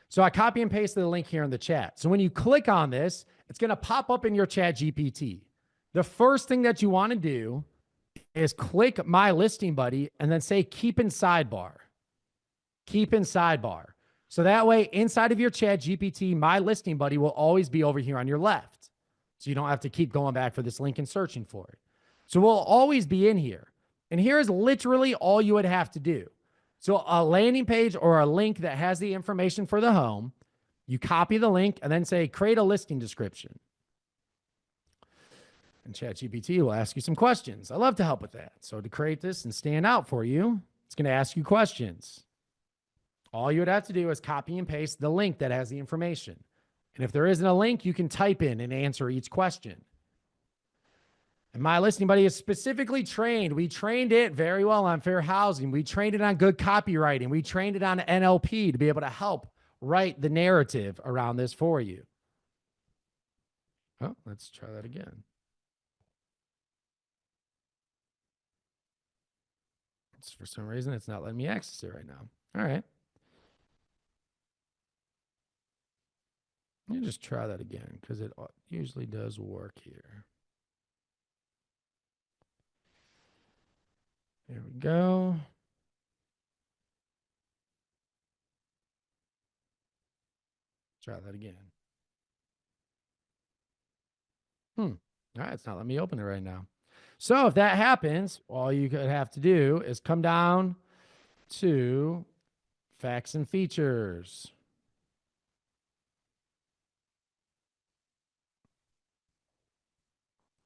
So I copy and paste the link here in the chat. So when you click on this, it's going to pop up in your Chat GPT. The first thing that you want to do is click My Listing Buddy and then say keep in sidebar. Keep in sidebar. So that way inside of your Chat GPT, My Listing Buddy will always be over here on your left. So you don't have to keep going back for this link and searching for it. So we'll always be in here. And here is literally all you would have to do. So a landing page or a link that has the information for the home, you copy the link and then say, create a listing description. And ChatGPT will ask you some questions. I love to help with that. So to create this and stand out for you, it's going to ask you questions. All you would have to do is copy and paste the link that has the information. And if there isn't a link, you can type in and answer each question. And My Listing Buddy is specifically trained. We trained it very well on fair housing. We trained it on good copywriting. We trained it on NLP to be able to help write the narrative around this for you. Oh, let's try that again. For some reason, it's not letting me access it right now. All right. Let me just try that again because it usually does work here. There we go. Try that again. All right, it's not letting me open it right now. So if that happens, all you could have to do is come down to facts and features.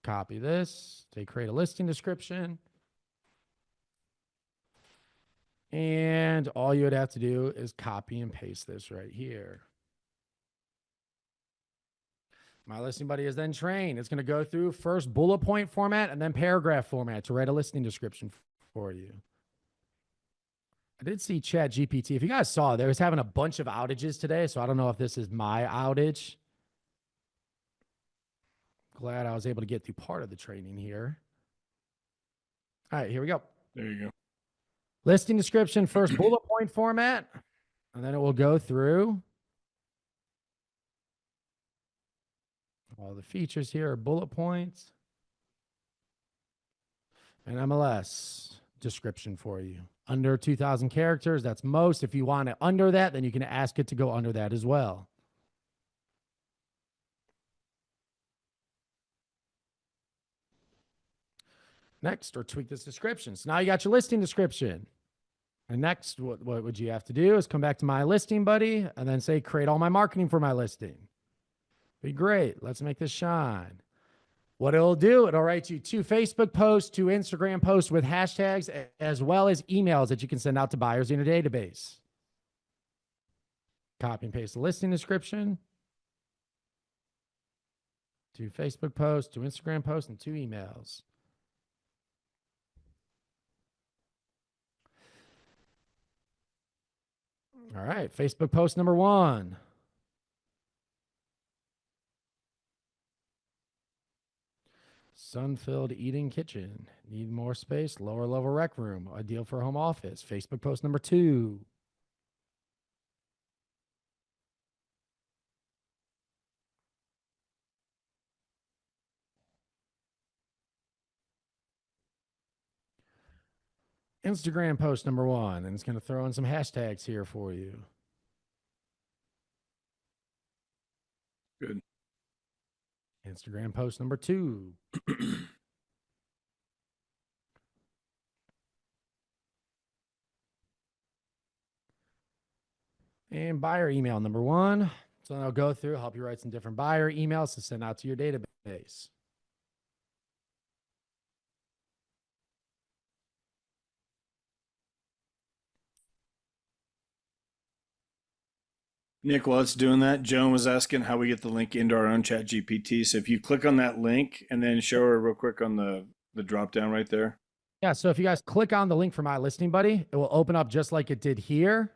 Copy this. They create a listing description. And all you would have to do is copy and paste this right here. My Listing Buddy is then trained. It's going to go through first bullet point format and then paragraph format to write a listing description for you. I did see ChatGPT. If you guys saw, they was having a bunch of outages today, so I don't know if this is my outage. Glad I was able to get through part of the training here. All right, here we go. There you go. Listing description, first bullet point format, and then it will go through all the features here are bullet points and MLS description for you. Under 2,000 characters, that's most. If you want it under that, then you can ask it to go under that as well. Next, or tweak this description. So now you got your listing description. And next, what would you have to do is come back to My Listing Buddy and then say, create all my marketing for my listing. Be great. Let's make this shine. What it'll do, it'll write you 2 Facebook posts, 2 Instagram posts with hashtags, as well as emails that you can send out to buyers in your database. Copy and paste the listing description. 2 Facebook posts, 2 Instagram posts, and 2 emails. All right, Facebook post number 1. Sun-filled eating kitchen. Need more space, lower level rec room. Ideal for home office. Facebook post number 2. Instagram post number 1, and it's going to throw in some hashtags here for you. Good. Instagram post number 2. And buyer email number 1. So I'll go through, help you write some different buyer emails to send out to your database. Nick, while it's doing that, Joan was asking how we get the link into our own chat GPT. So if you click on that link and then show her real quick on the drop down right there. Yeah, so if you guys click on the link for My Listing Buddy, it will open up just like it did here.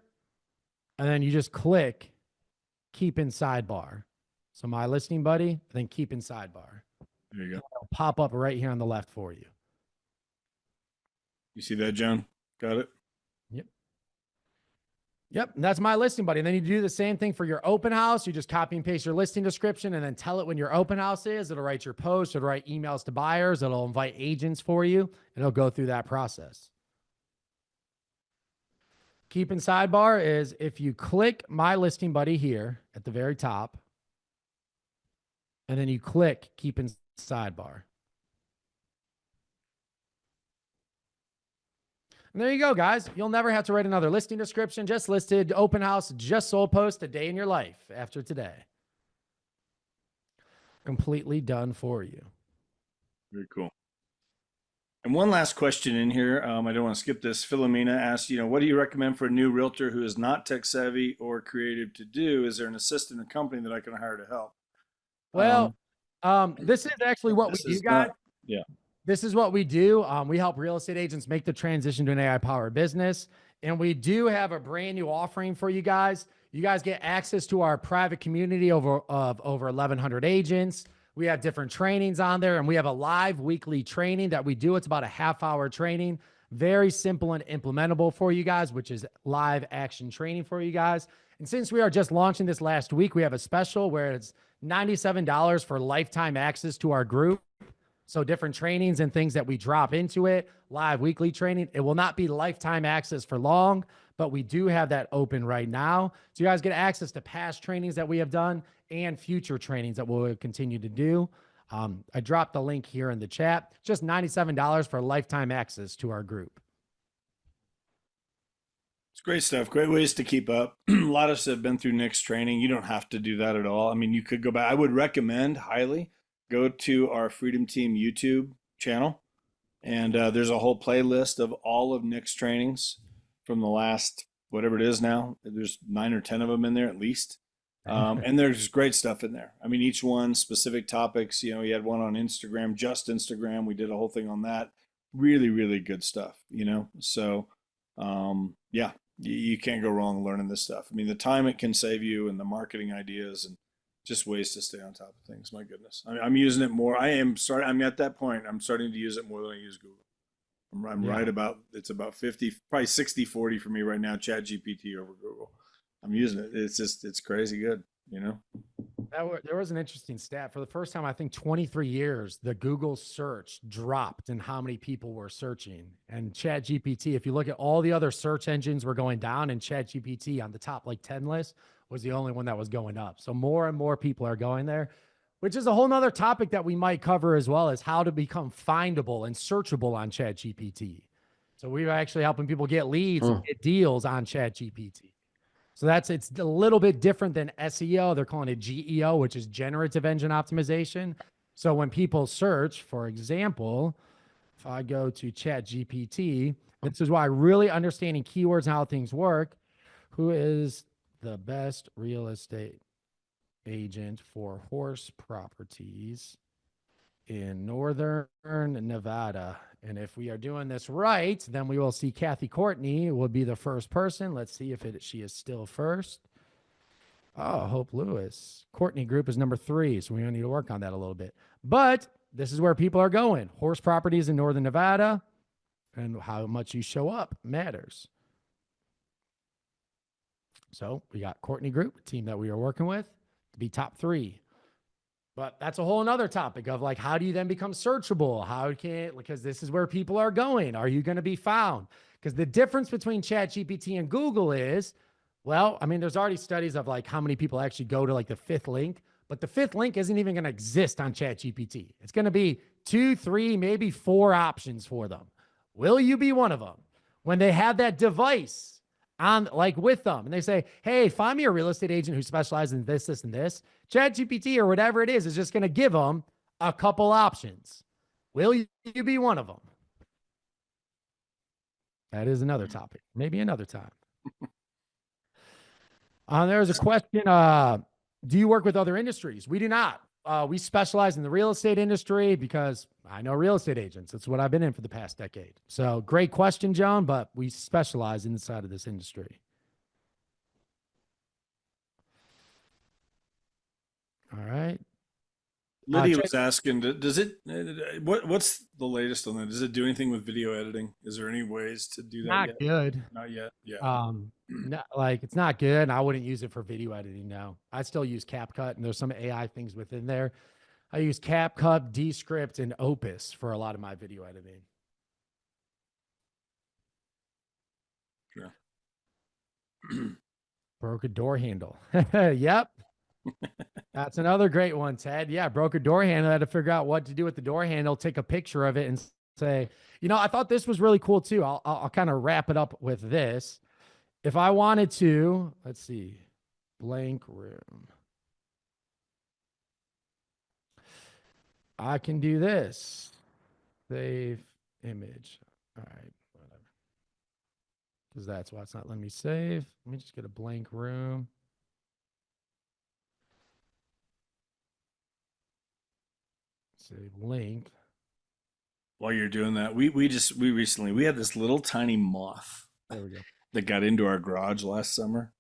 And then you just click keep in sidebar. So My Listing Buddy, then keep in sidebar. There you go. It'll pop up right here on the left for you. You see that, Joan? Got it? Yep, and that's My Listing Buddy. And then you do the same thing for your open house. You just copy and paste your listing description and then tell it when your open house is. It'll write your post. It'll write emails to buyers. It'll invite agents for you. And it'll go through that process. Keep in sidebar is if you click My Listing Buddy here at the very top, and then you click keep in sidebar. And there you go, guys. You'll never have to write another listing description. Just listed, open house, just sold post, a day in your life after today. Completely done for you. Very cool. And one last question in here. I don't want to skip this. Philomena asked, what do you recommend for a new realtor who is not tech savvy or creative to do? Is there an assistant or company that I can hire to help? Well, this is actually what we do, guys. Yeah. This is what we do. We help real estate agents make the transition to an AI-powered business. And we do have a brand new offering for you guys. You guys get access to our private community of over 1,100 agents. We have different trainings on there, and we have a live weekly training that we do. It's about a half-hour training. Very simple and implementable for you guys, which is live action training for you guys. And since we are just launching this last week, we have a special where it's $97 for lifetime access to our group. So different trainings and things that we drop into it, live weekly training. It will not be lifetime access for long, but we do have that open right now. So you guys get access to past trainings that we have done and future trainings that we'll continue to do. I dropped the link here in the chat. Just $97 for lifetime access to our group. It's great stuff. Great ways to keep up. A lot of us have been through Nick's training. You don't have to do that at all. I mean, you could go back. I would recommend highly go to our Freedom Team YouTube channel. And there's a whole playlist of all of Nick's trainings from the last, whatever it is now. There's 9 or 10 of them in there at least. And there's great stuff in there. I mean, each one, specific topics. He had one on Instagram, just Instagram. We did a whole thing on that. Really, really good stuff, So, yeah, you can't go wrong learning this stuff. I mean, the time it can save you and the marketing ideas and just ways to stay on top of things. My goodness. I'm using it more. I'm at that point. I'm starting to use it more than I use Google. I'm right about, it's about 50, probably 60-40 for me right now, ChatGPT over Google. I'm using it. It's crazy good, There was an interesting stat. For the first time, I think 23 years, the Google search dropped in how many people were searching. And ChatGPT, if you look at all the other search engines were going down, and ChatGPT on the top 10 list was the only one that was going up. So more and more people are going there, which is a whole nother topic that we might cover as well, as how to become findable and searchable on ChatGPT. So we're actually helping people get leads and get deals on ChatGPT. So it's a little bit different than SEO. They're calling it GEO, which is generative engine optimization. So when people search, for example, if I go to ChatGPT, this is why really understanding keywords and how things work. Who is the best real estate agent for horse properties in Northern Nevada? And if we are doing this right, then we will see Kathy Courtney will be the first person. Let's see if she is still first. Oh, Hope Lewis. Courtney Group is number 3, so we need to work on that a little bit. But this is where people are going. Horse properties in Northern Nevada, and how much you show up matters. So we got Courtney Group, a team that we are working with, to be top 3. But that's a whole nother topic of how do you then become searchable? Because this is where people are going. Are you going to be found? Because the difference between ChatGPT and Google is, well, I mean, there's already studies of how many people actually go to the 5th link, but the 5th link isn't even going to exist on ChatGPT. It's going to be 2, 3, maybe 4 options for them. Will you be one of them? When they have that device on like with them, and they say, hey, find me a real estate agent who specializes in this, this, and this. ChatGPT or whatever it is just going to give them a couple options. Will you be one of them? That is another topic. Maybe another time. There's a question. Do you work with other industries? We do not. We specialize in the real estate industry because I know real estate agents. It's what I've been in for the past decade. So great question, John, but we specialize inside of this industry. All right. Lydia was asking, does it, what's the latest on that? Does it do anything with video editing? Is there any ways to do that Not yet? good. Not yet. Yeah. Not, like it's not good. And I wouldn't use it for video editing. No, I still use CapCut, and there's some AI things within there. I use CapCut, Descript, and Opus for a lot of my video editing. Sure. Broke a door handle. Yep. That's another great one, Ted. Yeah, broke a door handle. I had to figure out what to do with the door handle, take a picture of it, and say, you know, I thought this was really cool too. I'll kind of wrap it up with this. If I wanted to, let's see, blank room. I can do this. Save image. All right, whatever. Because that's why it's not letting me save. Let me just get a blank room. Save link. While you're doing that, we recently had this little tiny moth There we go. that got into our garage last summer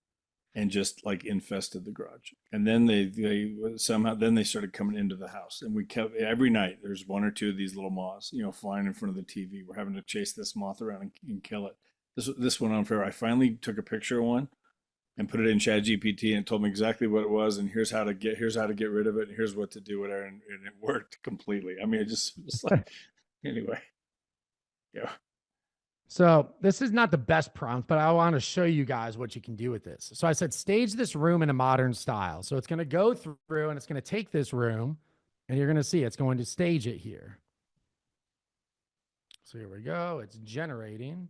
and just like infested the garage. And then they somehow then they started coming into the house, and we kept every night there's one or two of these little moths, you know, flying in front of the TV. We're having to chase this moth around and kill it. This went on forever. I finally took a picture of one and put it in ChatGPT, and it told me exactly what it was, and here's how to get rid of it, and here's what to do, whatever, and it worked completely. I mean, it just like anyway. Yeah. So this is not the best prompt, but I want to show you guys what you can do with this. So I said, stage this room in a modern style. So it's going to go through and it's going to take this room, and you're going to see it's going to stage it here. So here we go. It's generating.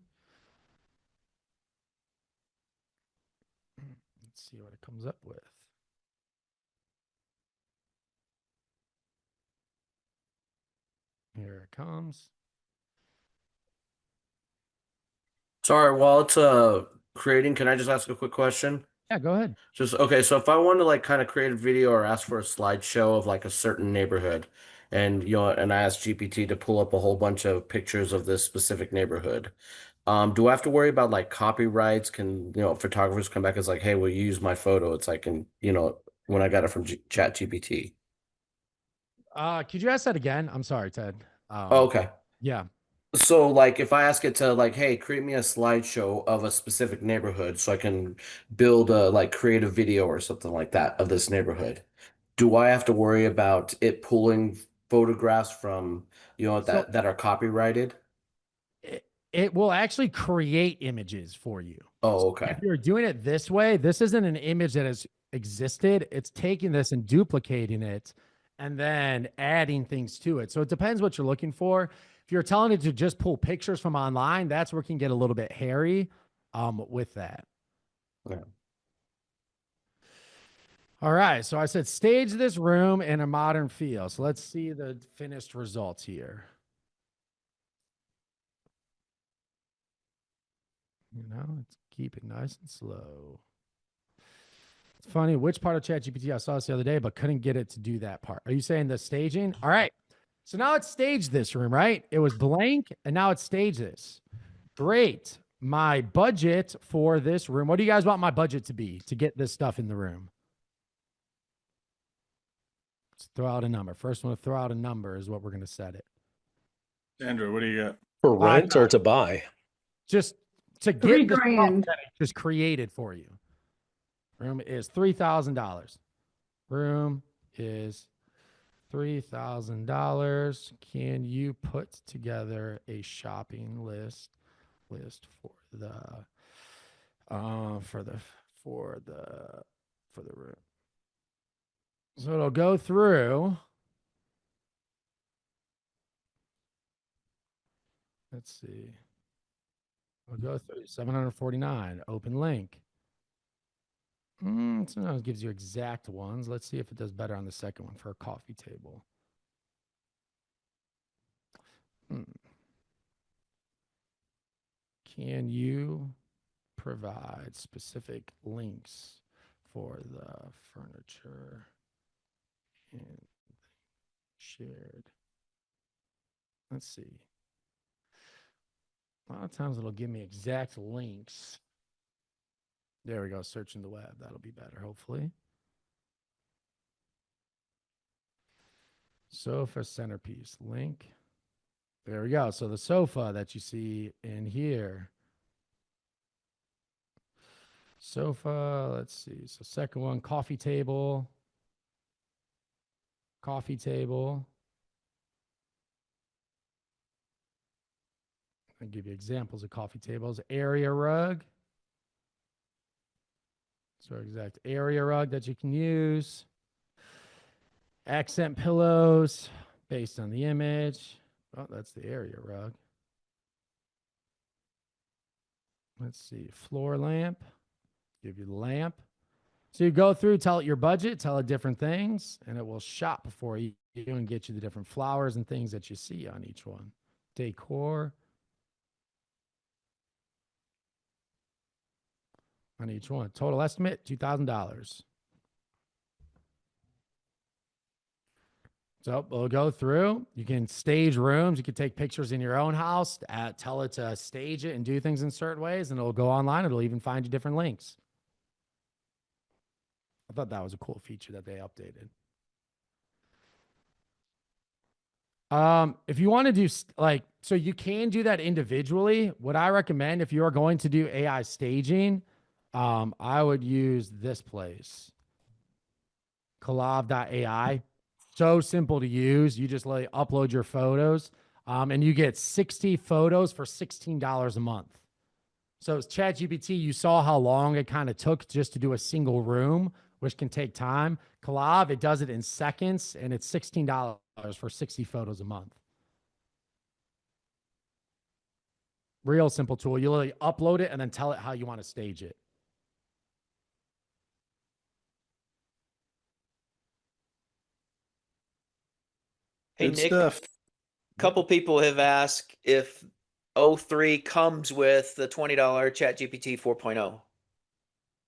Let's see what it comes up with. Here it comes. Sorry, while it's creating, can I just ask a quick question? Yeah, go ahead. Just okay, so if I want to like kind of create a video or ask for a slideshow of like a certain neighborhood, and you know, and I ask GPT to pull up a whole bunch of pictures of this specific neighborhood, do I have to worry about like copyrights? Can, you know, photographers come back as like, hey, will you use my photo? It's like, and you know, when I got it from Chat GPT. Could you ask that again? I'm sorry, Ted. Oh, okay. Yeah. So like if I ask it to like, hey, create me a slideshow of a specific neighborhood so I can build a like create a video or something like that of this neighborhood, do I have to worry about it pulling photographs from, you know, So that are copyrighted? it will actually create images for you. Oh, okay. If you're doing it this way, this isn't an image that has existed. It's taking this and duplicating it and then adding things to it. So it depends what you're looking for. If you're telling it to just pull pictures from online, that's where it can get a little bit hairy with that. Yeah. All right. So I said, stage this room in a modern feel. So let's see the finished results here. You know, let's keep it nice and slow. It's funny, which part of ChatGPT I saw this the other day, but couldn't get it to do that part. Are you saying the staging? All right. So now it's staged this room, right? It was blank, and now it's staged this. Great. My budget for this room. What do you guys want my budget to be to get this stuff in the room? Let's throw out a number. First one to throw out a number is what we're going to set it. Andrew, what do you got? For rent or to buy? Just to get the stuff that I just created for you. Room is $3,000. Room is $3,000. Can you put together a shopping list for the room? So it'll go through. Let's see. We'll go through 749. Open link. Sometimes it gives you exact ones. Let's see if it does better on the second one for a coffee table. Can you provide specific links for the furniture and shared? Let's see. A lot of times it'll give me exact links. There we go. Searching the web. That'll be better, hopefully. Sofa centerpiece link. There we go. So the sofa that you see in here. Sofa, let's see. So second one, coffee table. Coffee table. I'll give you examples of coffee tables. Area rug. So exact area rug that you can use. Accent pillows based on the image. Oh, that's the area rug. Let's see. Floor lamp. Give you the lamp. So you go through, tell it your budget, tell it different things, and it will shop for you and get you the different flowers and things that you see on each one. Decor. On each one. Total estimate, $2,000. So we'll go through. You can stage rooms. You can take pictures in your own house, tell it to stage it and do things in certain ways, and it'll go online. It'll even find you different links. I thought that was a cool feature that they updated. If you want to do so you can do that individually. What I recommend if you're going to do AI staging, I would use this place, Collab.ai. So simple to use. You just upload your photos, and you get 60 photos for $16 a month. So it's ChatGPT. You saw how long it kind of took just to do a single room, which can take time. Collab, it does it in seconds, and it's $16 for 60 photos a month. Real simple tool. You literally upload it and then tell it how you want to stage it. Hey, Good Nick, stuff. a couple people have asked if O3 comes with the $20 ChatGPT 4.0.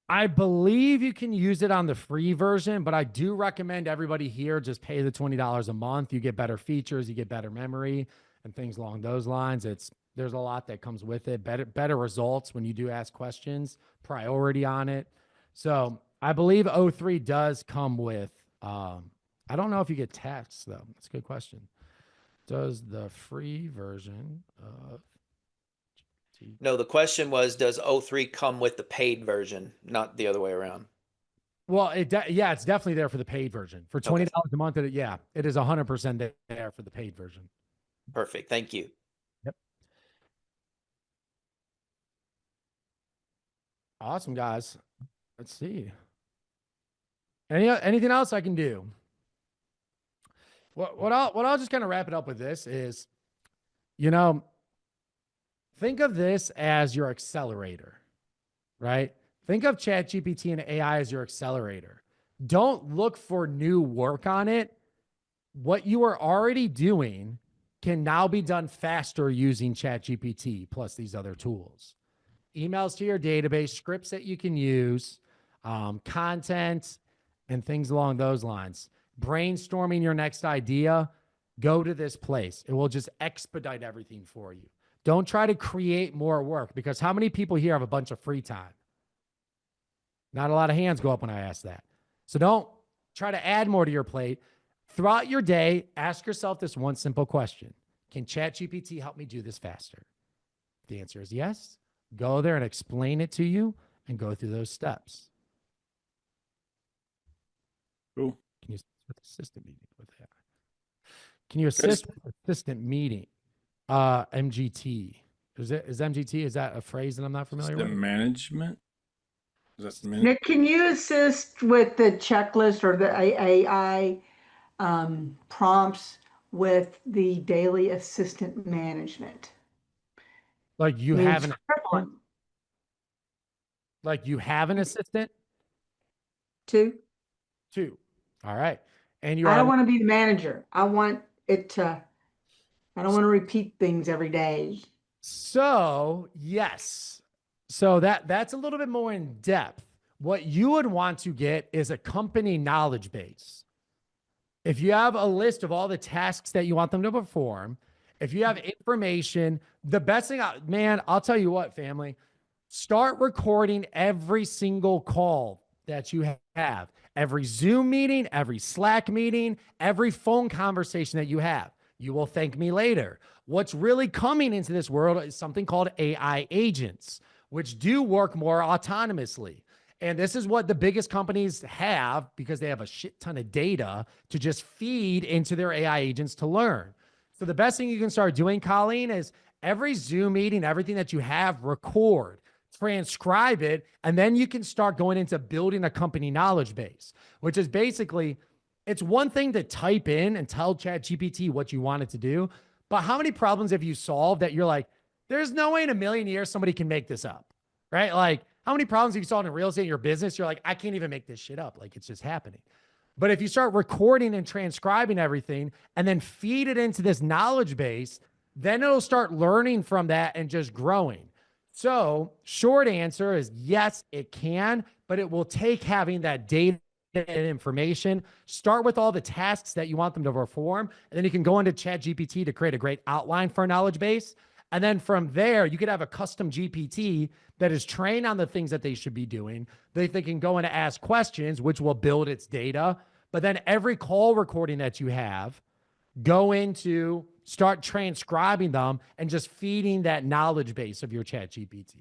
I believe you can use it on the free version, but I do recommend everybody here just pay the $20 a month. You get better features, you get better memory and things along those lines. There's a lot that comes with it. Better results when you do ask questions, priority on it. So I believe O3 does come with, I don't know if you get text though. That's a good question. Does the free version of No, the question was, does O3 come with the paid version, not the other way around? Well, yeah, it's definitely there for the paid version. For $20 a month, it is 100% there for the paid version. Perfect. Thank you. Yep. Awesome, guys. Let's see. Anything else I can do? What I'll just kind of wrap it up with this is, think of this as your accelerator, right? Think of ChatGPT and AI as your accelerator. Don't look for new work on it. What you are already doing can now be done faster using ChatGPT plus these other tools. Emails to your database, scripts that you can use, content, and things along those lines. Brainstorming your next idea, go to this place. It will just expedite everything for you. Don't try to create more work, because how many people here have a bunch of free time? Not a lot of hands go up when I ask that. So don't try to add more to your plate. Throughout your day, ask yourself this one simple question. Can ChatGPT help me do this faster? If the answer is yes, go there and explain it to you and go through those steps. Cool. Can you assist with assistant meeting with that? Can you assist with assistant meeting? MGT. Is MGT, is that a phrase that I'm not familiar with? Management? Nick, can you assist with the checklist or the AI prompts with the daily assistant management? Like you means have an crippling. like you have an assistant? 2. 2. All right. And you I are don't want to be the manager. I don't want to repeat things every day. So, yes. So that's a little bit more in depth. What you would want to get is a company knowledge base. If you have a list of all the tasks that you want them to perform, if you have information, the best thing, man, I'll tell you what, family, start recording every single call that you have, every Zoom meeting, every Slack meeting, every phone conversation that you have. You will thank me later. What's really coming into this world is something called AI agents, which do work more autonomously. And this is what the biggest companies have because they have a shit ton of data to just feed into their AI agents to learn. So the best thing you can start doing, Colleen, is every Zoom meeting, everything that you have, record, transcribe it, and then you can start going into building a company knowledge base, which is basically, it's one thing to type in and tell ChatGPT what you want it to do, but how many problems have you solved that you're like, there's no way in a million years somebody can make this up, right? Like, how many problems have you solved in real estate in your business? You're like, I can't even make this shit up. Like, it's just happening. But if you start recording and transcribing everything and then feed it into this knowledge base, then it'll start learning from that and just growing. So, short answer is yes, it can, but it will take having that data and information. Start with all the tasks that you want them to perform, and then you can go into ChatGPT to create a great outline for a knowledge base. And then from there, you could have a custom GPT that is trained on the things that they should be doing. They can go in to ask questions, which will build its data. But then every call recording that you have, go into start transcribing them and just feeding that knowledge base of your ChatGPT.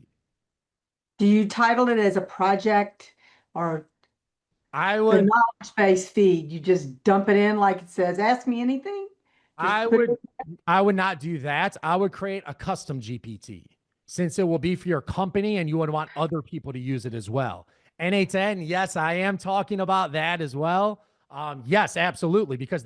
Do you title it as a project or I the would knowledge base feed? You just dump it in like it says, ask me anything? I would not do that. I would create a custom GPT since it will be for your company and you would want other people to use it as well. NA10, yes, I am talking about that as well. Yes, absolutely. Because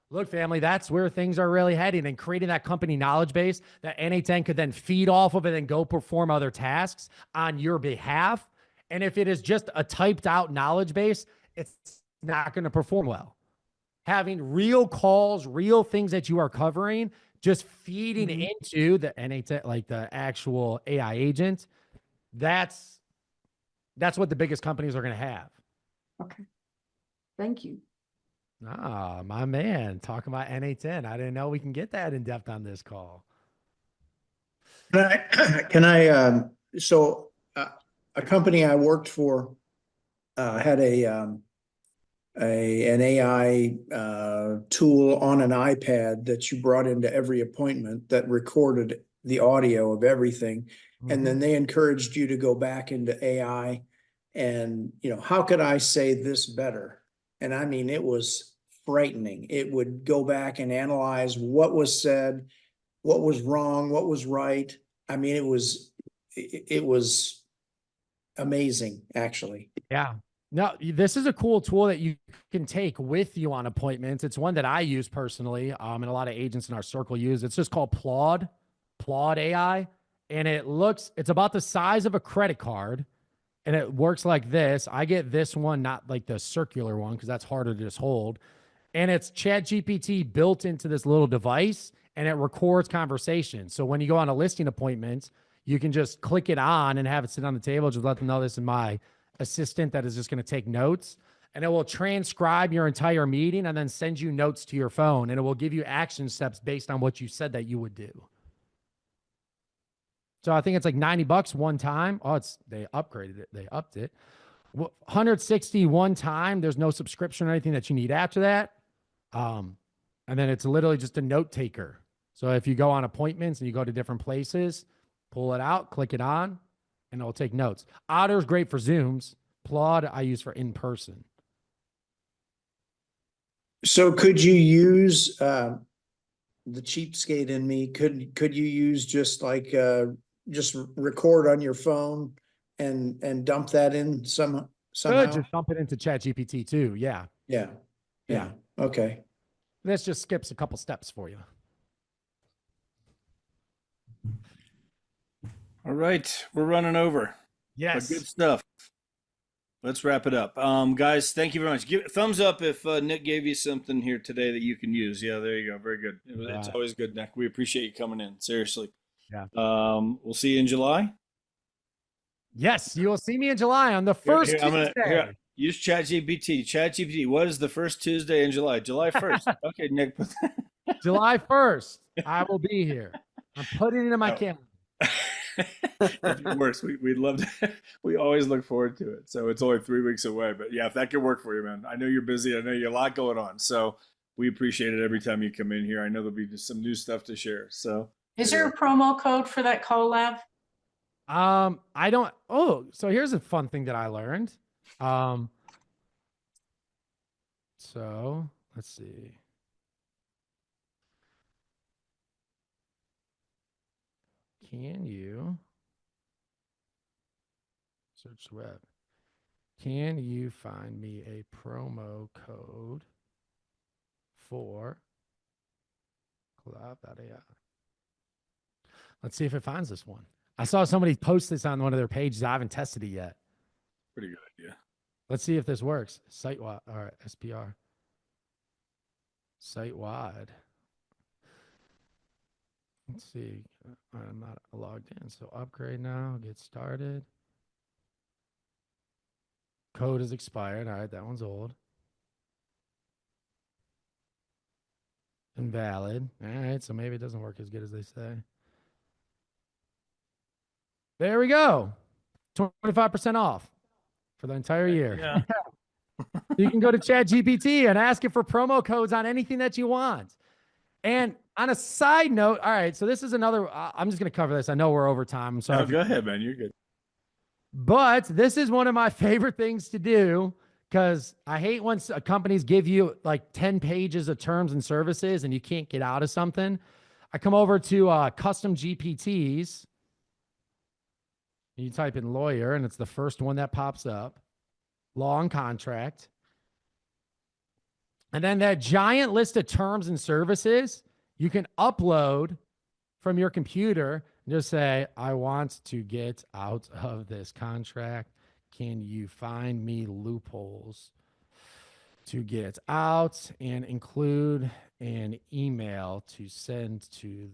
look, family, that's where things are really heading, and creating that company knowledge base that NA10 could then feed off of it and go perform other tasks on your behalf. And if it is just a typed out knowledge base, it's not going to perform well. Having real calls, real things that you are covering, just feeding into the NA10, like the actual AI agent, that's what the biggest companies are going to have. Okay. Thank you. Ah, my man, talking about NA10. I didn't know we can get that in depth on this call. So a company I worked for had an AI tool on an iPad that you brought into every appointment that recorded the audio of everything. And then they encouraged you to go back into AI and, how could I say this better? And I mean, it was frightening. It would go back and analyze what was said, what was wrong, what was right. I mean, it was amazing, actually. Yeah. No, this is a cool tool that you can take with you on appointments. It's one that I use personally, and a lot of agents in our circle use. It's just called Plod AI, and it's about the size of a credit card, and it works like this. I get this one, not like the circular one, because that's harder to just hold. And it's ChatGPT built into this little device, and it records conversations. So when you go on a listing appointment, you can just click it on and have it sit on the table. Just let them know this is my assistant that is just going to take notes, and it will transcribe your entire meeting and then send you notes to your phone, and it will give you action steps based on what you said that you would do. So I think it's like $90 one time. Oh, they upgraded it. They upped it. 160 one time. There's no subscription or anything that you need after that. And then it's literally just a note taker. So if you go on appointments and you go to different places, pull it out, click it on, and it'll take notes. Otter's great for Zooms. Plod I use for in person. So could you use the cheapskate in me? Could you use just just record on your phone and dump that in somehow? Just dump it into ChatGPT too. Yeah. Yeah. Okay. This just skips a couple steps for you. All right, we're running over. Yes. But good stuff. Let's wrap it up. Guys, thank you very much. Give thumbs up if Nick gave you something here today that you can use. Yeah, there you go. Very good. It's always good, Nick. We appreciate you coming in. Seriously. Yeah. We'll see you in July. Yes, you will see me in July on the first Tuesday. Use ChatGPT. ChatGPT. What is the first Tuesday in July? July 1st. Okay, Nick. July 1st. I will be here. I'm putting it in my calendar. If it works, we'd love to. We always look forward to it. So it's only 3 weeks away, but yeah, if that can work for you, man. I know you're busy. I know you have a lot going on. So we appreciate it every time you come in here. I know there'll be just some new stuff to share. So Is there a promo code for that collab? I don't. Oh, so here's a fun thing that I learned. So let's see. Can you search the web? Can you find me a promo code for collab.ai? Let's see if it finds this one. I saw somebody post this on one of their pages. I haven't tested it yet. Pretty good idea. Let's see if this works. Site-wide, all right, SPR. Site-wide. Let's see. I'm not logged in, so upgrade now. Get started. Code is expired. All right, that one's old. Invalid. All right, so maybe it doesn't work as good as they say. There we go. 25% off for the entire year. Yeah. You can go to ChatGPT and ask it for promo codes on anything that you want. And on a side note, all right, so this is another, I'm just going to cover this. I know we're over time. I'm sorry. No, go ahead, man. You're good. But this is one of my favorite things to do because I hate when companies give you like 10 pages of terms and services and you can't get out of something. I come over to custom GPTs. You type in lawyer and it's the first one that pops up. Long contract. And then that giant list of terms and services, you can upload from your computer and just say, I want to get out of this contract. Can you find me loopholes to get out and include an email to send to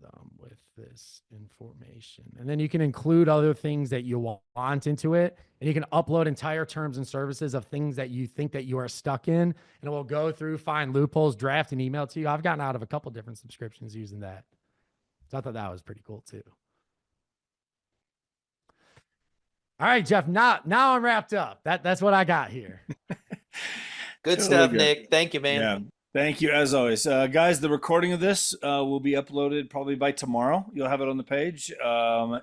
them with this information? And then you can include other things that you want into it, and you can upload entire terms and services of things that you think that you are stuck in, and it will go through, find loopholes, draft an email to you. I've gotten out of a couple different subscriptions using that. So I thought that was pretty cool too. All right, Jeff, now I'm wrapped up. That's what I got here. Good stuff, Nick. Thank you, man. Yeah. Thank you, as always. Guys, the recording of this will be uploaded probably by tomorrow. You'll have it on the page.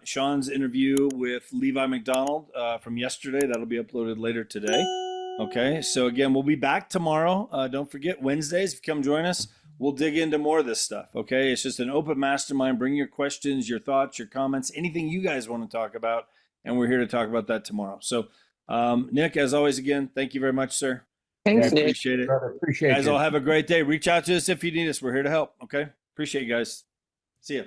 Sean's interview with Levi McDonald from yesterday, that'll be uploaded later today. Okay, so again, we'll be back tomorrow. Don't forget, Wednesdays, if you come join us, we'll dig into more of this stuff, okay? It's just an open mastermind. Bring your questions, your thoughts, your comments, anything you guys want to talk about, and we're here to talk about that tomorrow. So, Nick, as always, again, thank you very much, sir. Thanks, Nick. Appreciate it. Brother, appreciate Guys, you. all have a great day. Reach out to us if you need us. We're here to help. Okay. Appreciate you guys. See ya.